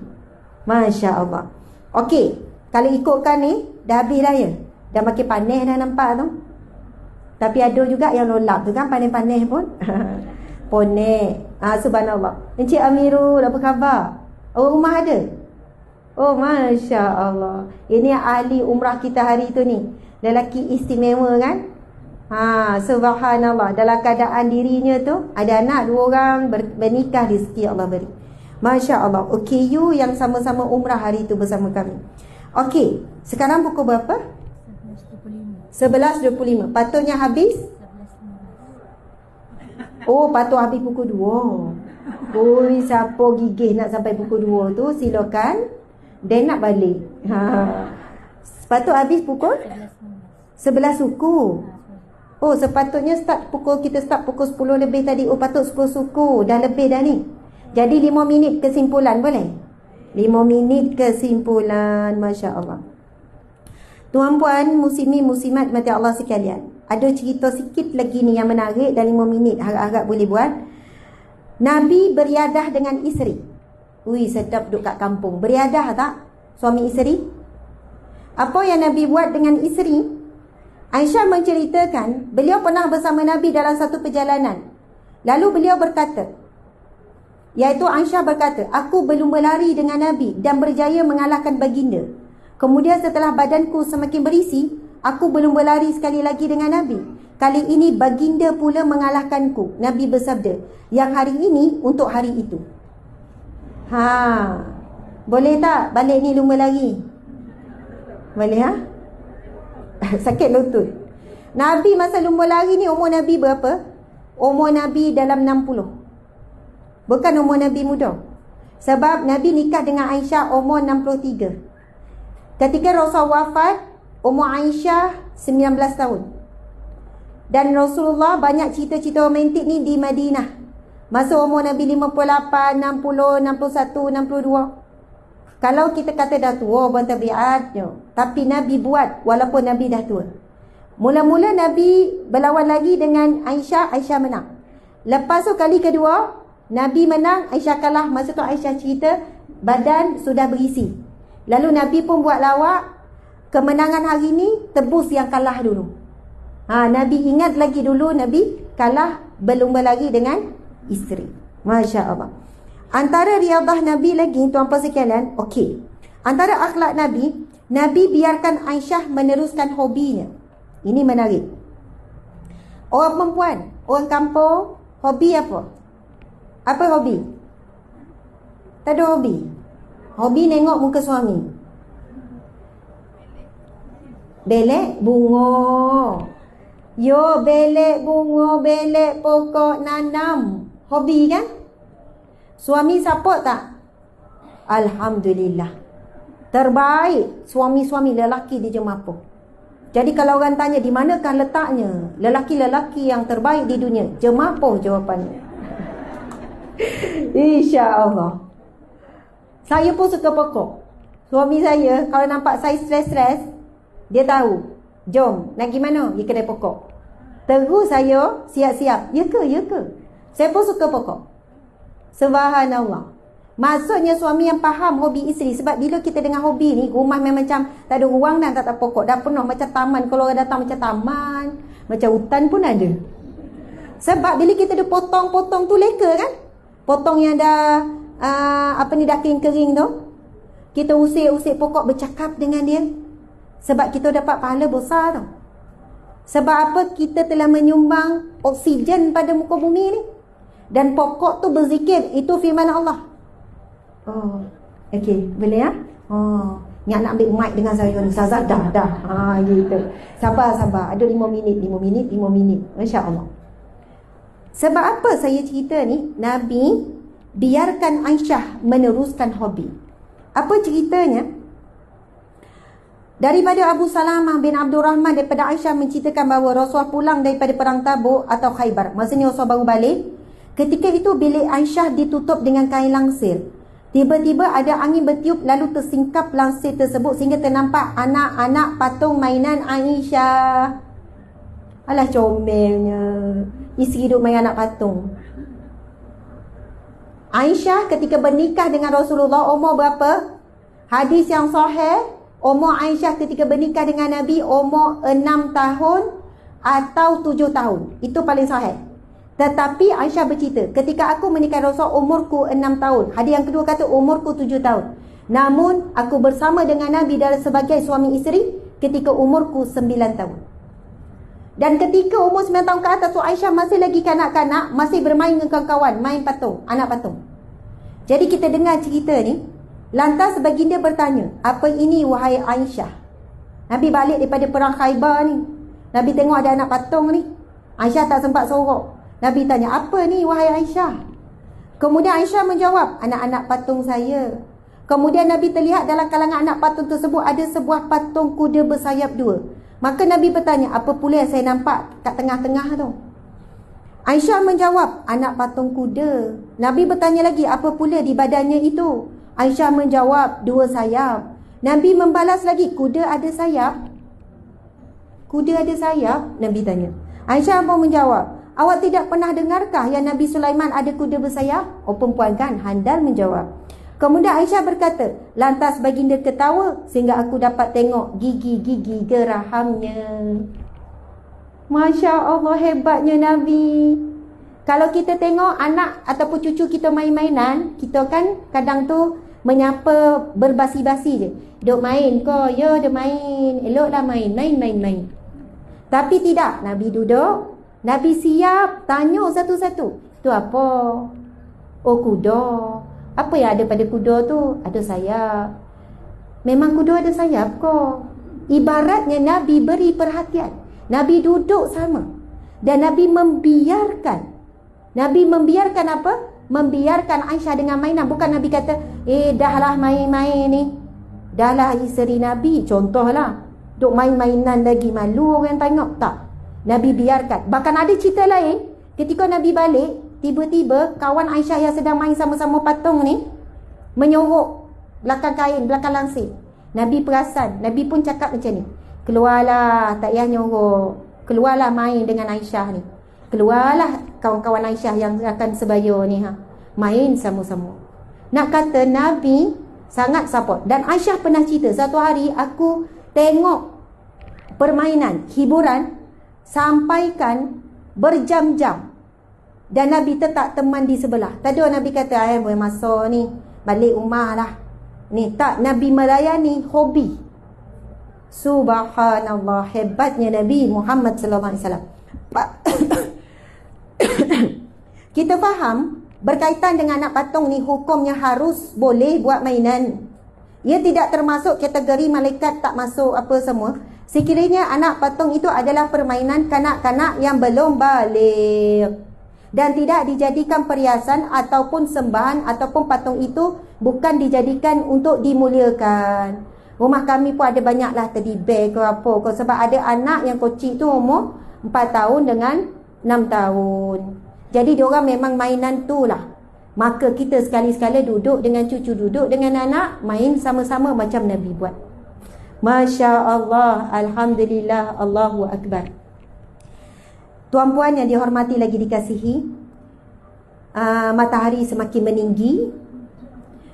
Masya Allah. Okey, kalau ikutkan ni, dah habis dah ya. Dah makin panas dah nampak tu. Tapi ada juga yang lolap tu kan, panas-panas pun. Ponek. Subhanallah. Encik Amirul, apa khabar? Orang rumah ada? Oh, Masya Allah. Ini ahli umrah kita hari tu ni. Lelaki istimewa kan? Subhanallah. Dalam keadaan dirinya tu, ada anak 2 orang, bernikah, rezeki Allah beri. Masya Allah. OKU yang sama-sama umrah hari tu bersama kami. Okey, sekarang pukul berapa? 11.25. Patutnya habis? Oh, patut habis pukul 2. Oi, siapa gigih nak sampai pukul 2 tu, silakan. Dan nak balik. Patut habis pukul 11 suku. Oh, sepatutnya kita start pukul 10 lebih tadi. Oh, patut 10 suku. Dah lebih dah ni. Jadi 5 minit kesimpulan boleh? 5 minit kesimpulan. Masya Allah. Tuan-puan, muslimin, muslimat mati Allah sekalian, ada cerita sikit lagi ni yang menarik. Dan 5 minit harap-harap boleh buat. Nabi beriadah dengan isteri. Ui, sedap duduk kat kampung. Beriadah tak suami isteri? Apa yang Nabi buat dengan isteri? Aisyah menceritakan, beliau pernah bersama Nabi dalam satu perjalanan. Lalu beliau berkata, iaitu Aisyah berkata, aku berlumba lari dengan Nabi dan berjaya mengalahkan baginda. Kemudian setelah badanku semakin berisi, aku berlumba lari sekali lagi dengan Nabi. Kali ini baginda pula mengalahkanku. Nabi bersabda, yang hari ini untuk hari itu. Boleh tak balik ni lumba lari? Boleh sakit lutut. Nabi masa lumba lari ni umur Nabi berapa? Umur Nabi dalam 60. Bukan umur Nabi muda. Sebab Nabi nikah dengan Aisyah umur 63. Ketika Rasulullah wafat, umur Aisyah 19 tahun. Dan Rasulullah banyak cerita-cerita romantik ni di Madinah. Masa umur Nabi 58, 60, 61, 62. Kalau kita kata dah tua, bukan tabiat. Tapi Nabi buat walaupun Nabi dah tua. Mula-mula Nabi berlawan lagi dengan Aisyah, Aisyah menang. Lepas tu kali kedua, Nabi menang, Aisyah kalah. Masa tu Aisyah cerita, badan sudah berisi. Lalu Nabi pun buat lawak, kemenangan hari ni tebus yang kalah dulu. Nabi ingat lagi dulu Nabi kalah berlumba lagi dengan isteri. Masya Allah. Antara riadah Nabi lagi, tuan-tuan sekalian, okey. Antara akhlak Nabi, Nabi biarkan Aisyah meneruskan hobinya. Ini menarik. Orang perempuan, orang kampung, hobi apa? Apa hobi? Tak ada hobi. Hobi nengok muka suami. Belek bunga. Yo, belek bunga, belek pokok nanam. Hobi kan? Suami support tak? Alhamdulillah. Terbaik suami-suami lelaki di Jemaah. Jadi kalau orang tanya di manakah letaknya lelaki-lelaki yang terbaik di dunia, Jemaah jawapannya. Insya-Allah. Saya pun suka pokok. Suami saya kalau nampak saya stres-stres, dia tahu, jom nak pergi mana? Pergi kedai pokok. Terus saya siap-siap. Ya ke? Ya ke? Saya pun suka pokok. Subhanallah. Maksudnya suami yang faham hobi isteri. Sebab bila kita dengan hobi ni, rumah memang macam tak ada ruang dan tak ada pokok. Dah penuh macam taman. Kalau orang datang macam taman, macam hutan pun ada. Sebab bila kita ada potong-potong tu leka kan? Potong yang dah dah kering-kering tu, kita usik-usik pokok, bercakap dengan dia. Sebab kita dapat pahala besar tu. Sebab apa? Kita telah menyumbang oksigen pada muka bumi ni. Dan pokok tu berzikir. Itu firman Allah. Oh, okey, boleh ya? Oh, nak ambil mic dengan saya ni. Ustazah dah. Gitu. Sabar. Ada 5 minit. Masya Allah. Sebab apa saya cerita ni? Nabi biarkan Aisyah meneruskan hobi. Apa ceritanya? Daripada Abu Salamah bin Abdul Rahman daripada Aisyah menceritakan bahawa Rasulullah pulang daripada perang Tabuk atau Khaybar. Maksudnya Rasulullah baru balik. Ketika itu bilik Aisyah ditutup dengan kain langsir. Tiba-tiba ada angin bertiup lalu tersingkap langsir tersebut sehingga ternampak anak-anak patung mainan Aisyah. Alah comelnya. Isteri duduk main anak patung. Aisyah ketika bernikah dengan Rasulullah umur berapa? Hadis yang sahih, umur Aisyah ketika bernikah dengan Nabi umur 6 tahun atau 7 tahun. Itu paling sahih. Tetapi Aisyah bercerita, ketika aku menikah Rasulullah umurku 6 tahun. Hadis yang kedua kata umurku 7 tahun. Namun aku bersama dengan Nabi dalam sebagai suami isteri ketika umurku 9 tahun. Dan ketika umur 9 tahun ke atas tu Aisyah masih lagi kanak-kanak, masih bermain dengan kawan-kawan, main patung, anak patung. Jadi kita dengar cerita ni. Lantas baginda bertanya, apa ini wahai Aisyah? Nabi balik daripada perang Khaybar ni. Nabi tengok ada anak patung ni. Aisyah tak sempat sorok. Nabi tanya, apa ni wahai Aisyah? Kemudian Aisyah menjawab, anak-anak patung saya. Kemudian Nabi terlihat dalam kalangan anak patung tersebut ada sebuah patung kuda bersayap dua. Maka Nabi bertanya, apa pula yang saya nampak kat tengah-tengah tu? Aisyah menjawab, anak patung kuda. Nabi bertanya lagi, apa pula di badannya itu? Aisyah menjawab, dua sayap. Nabi membalas lagi, kuda ada sayap? Kuda ada sayap? Nabi tanya. Aisyah pun menjawab, awak tidak pernah dengarkah yang Nabi Sulaiman ada kuda bersayap? Oh, perempuan kan? Handal menjawab. Kemudian Aisyah berkata, lantas baginda ketawa sehingga aku dapat tengok gigi-gigi gerahamnya. Masya Allah, hebatnya Nabi. Kalau kita tengok anak ataupun cucu kita main-mainan, kita kan kadang tu menyapa berbasi-basi je. Duk main ko, ya dia main. Eloklah main. Tapi tidak, Nabi duduk, Nabi siap, tanya satu-satu. Tu apa? Oh, kuda. Apa yang ada pada kuda tu? Ada sayap. Memang kuda ada sayap ko. Ibaratnya Nabi beri perhatian. Nabi duduk sama. Dan Nabi membiarkan. Nabi membiarkan apa? Membiarkan Aisyah dengan mainan. Bukan Nabi kata, dahlah main-main ni. Dahlah isteri Nabi. Contohlah, duk main-mainan lagi, malu orang tengok. Tak. Nabi biarkan. Bahkan ada cerita lain, ketika Nabi balik, tiba-tiba kawan Aisyah yang sedang main sama-sama patung ni menyorok belakang kain, belakang langsir. Nabi perasan. Nabi pun cakap macam ni, keluarlah, tak payah nyorok. Keluarlah main dengan Aisyah ni. Keluarlah kawan-kawan Aisyah yang akan sebaya ni, main sama-sama. Nak kata Nabi sangat support. Dan Aisyah pernah cerita, satu hari aku tengok permainan, hiburan sampaikan berjam-jam. Dan Nabi tetap teman di sebelah. Tadi Nabi kata, boleh masuk ni, balik rumah lah. Ni tak, Nabi melayani hobi. Subhanallah, hebatnya Nabi Muhammad sallallahu alaihi wasallam. Kita faham berkaitan dengan anak patung ni, hukumnya harus boleh buat mainan. Ia tidak termasuk kategori malaikat tak masuk apa semua. Sekiranya anak patung itu adalah permainan kanak-kanak yang belum baligh dan tidak dijadikan perhiasan ataupun sembahan, ataupun patung itu bukan dijadikan untuk dimuliakan. Rumah kami pun ada banyaklah teddy bear ke apa ke, sebab ada anak yang kecil tu umur 4 tahun dengan 6 tahun. Jadi diorang memang mainan tu lah. Maka kita sekali-sekala duduk dengan cucu, duduk dengan anak, main sama-sama macam Nabi buat. Masya Allah, Alhamdulillah, Allahu Akbar. Tuan-puan yang dihormati lagi dikasihi, matahari semakin meninggi,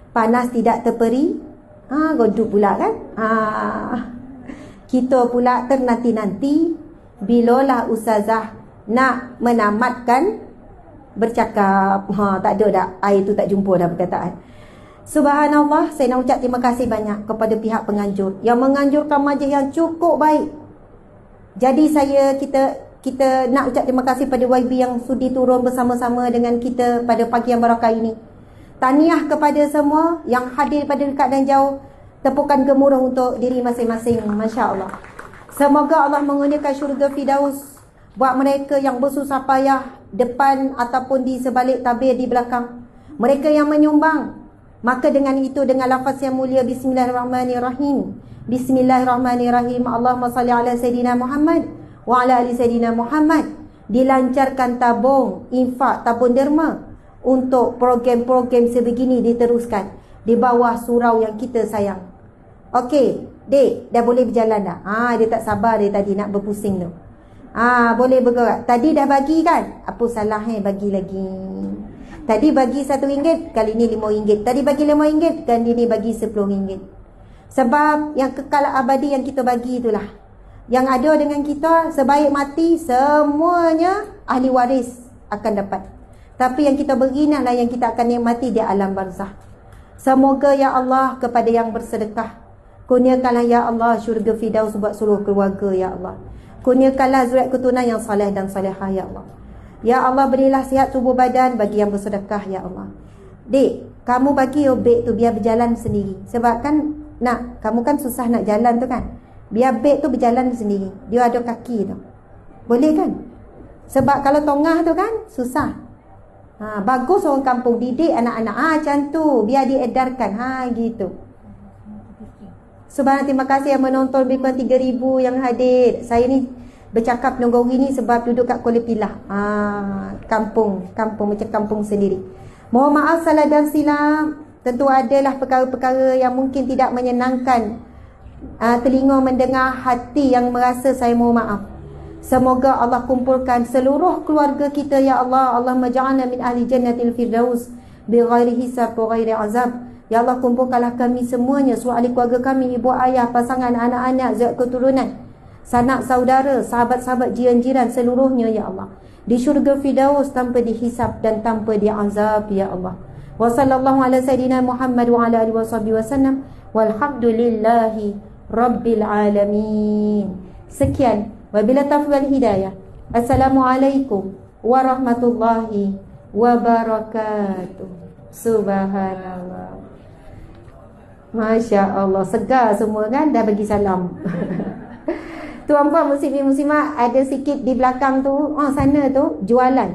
panas tidak terperi. Goduk pula kan. Kita pula ternanti-nanti bilalah ustazah nak menamatkan bercakap. Tak ada dah, air tu tak jumpa dah perkataan. Subhanallah, saya nak ucap terima kasih banyak kepada pihak penganjur yang menganjurkan majlis yang cukup baik. Jadi kita nak ucap terima kasih pada YB yang sudi turun bersama-sama dengan kita pada pagi yang barakah ini. Tahniah kepada semua yang hadir pada dekat dan jauh. Tepukan gemuruh untuk diri masing-masing. Masya Allah. Semoga Allah mengurniakan syurga Firdaus buat mereka yang bersusah payah depan ataupun di sebalik tabir di belakang. Mereka yang menyumbang, maka dengan itu, dengan lafaz yang mulia, Bismillahirrahmanirrahim. Bismillahirrahmanirrahim. Allahumma salli ala Sayyidina Muhammad wa ala ali Sayyidina Muhammad. Dilancarkan tabung infak, tabung derma untuk program-program sebegini diteruskan di bawah surau yang kita sayang. Okey, Dek, dah boleh berjalan dah. Dia tak sabar dia tadi nak berpusing tu. Boleh bergerak. Tadi dah bagi kan? Apa salahnya bagi lagi. Tadi bagi RM1, kali ni RM5. Tadi bagi RM5, kali ni bagi RM10. Sebab yang kekal abadi yang kita bagi itulah. Yang ada dengan kita sebaik mati, semuanya ahli waris akan dapat. Tapi yang kita beri lah yang kita akan nikmati di alam barzah. Semoga ya Allah kepada yang bersedekah, kurniakanlah ya Allah syurga Firdaus buat seluruh keluarga ya Allah. Kurniakanlah zuriat keturunan yang saleh dan salihah ya Allah. Ya Allah, berilah sihat tubuh badan bagi yang bersedekah ya Allah. Dek, kamu bagi beg tu biar berjalan sendiri. Sebab kan kamu kan susah nak jalan tu kan. Biar beg tu berjalan sendiri. Dia ada kaki tu. Boleh kan? Sebab kalau tongah tu kan susah. Bagus orang kampung didik anak-anak. Macam tu. Biar diedarkan. Gitu. Subhanallah, terima kasih yang menonton lebih kurang 3,000 yang hadir. Saya ni bercakap Nogori ni sebab duduk kat Kuala Pilah. Kampung macam kampung sendiri. Mohon maaf salah dan silap. Tentu adalah perkara-perkara yang mungkin tidak menyenangkan telinga mendengar, hati yang merasa. Saya mohon maaf. Semoga Allah kumpulkan seluruh keluarga kita, ya Allah. Allahumma ja'alna min ahli jannatil firdaus bighairi hisab wa ghairi azab. Ya Allah, kumpulkanlah kami semuanya, seluruh ahli keluarga kami, ibu ayah, pasangan, anak-anak, zat keturunan, sanak saudara, sahabat-sahabat, jiran-jiran seluruhnya, ya Allah, di syurga firdaus tanpa dihisab dan tanpa diazab, ya Allah. Wa sallallahu ala sayyidina Muhammad wa ala alihi wasallam walhamdulillahi rabbil alamin. Sekian, wabila taufiq wal hidayah. Assalamualaikum warahmatullahi wabarakatuh. Subhanallah. Masya Allah, segar semua kan, dah bagi salam. Tuan-puan muslimin muslimat, ada sikit di belakang tu, sana tu jualan.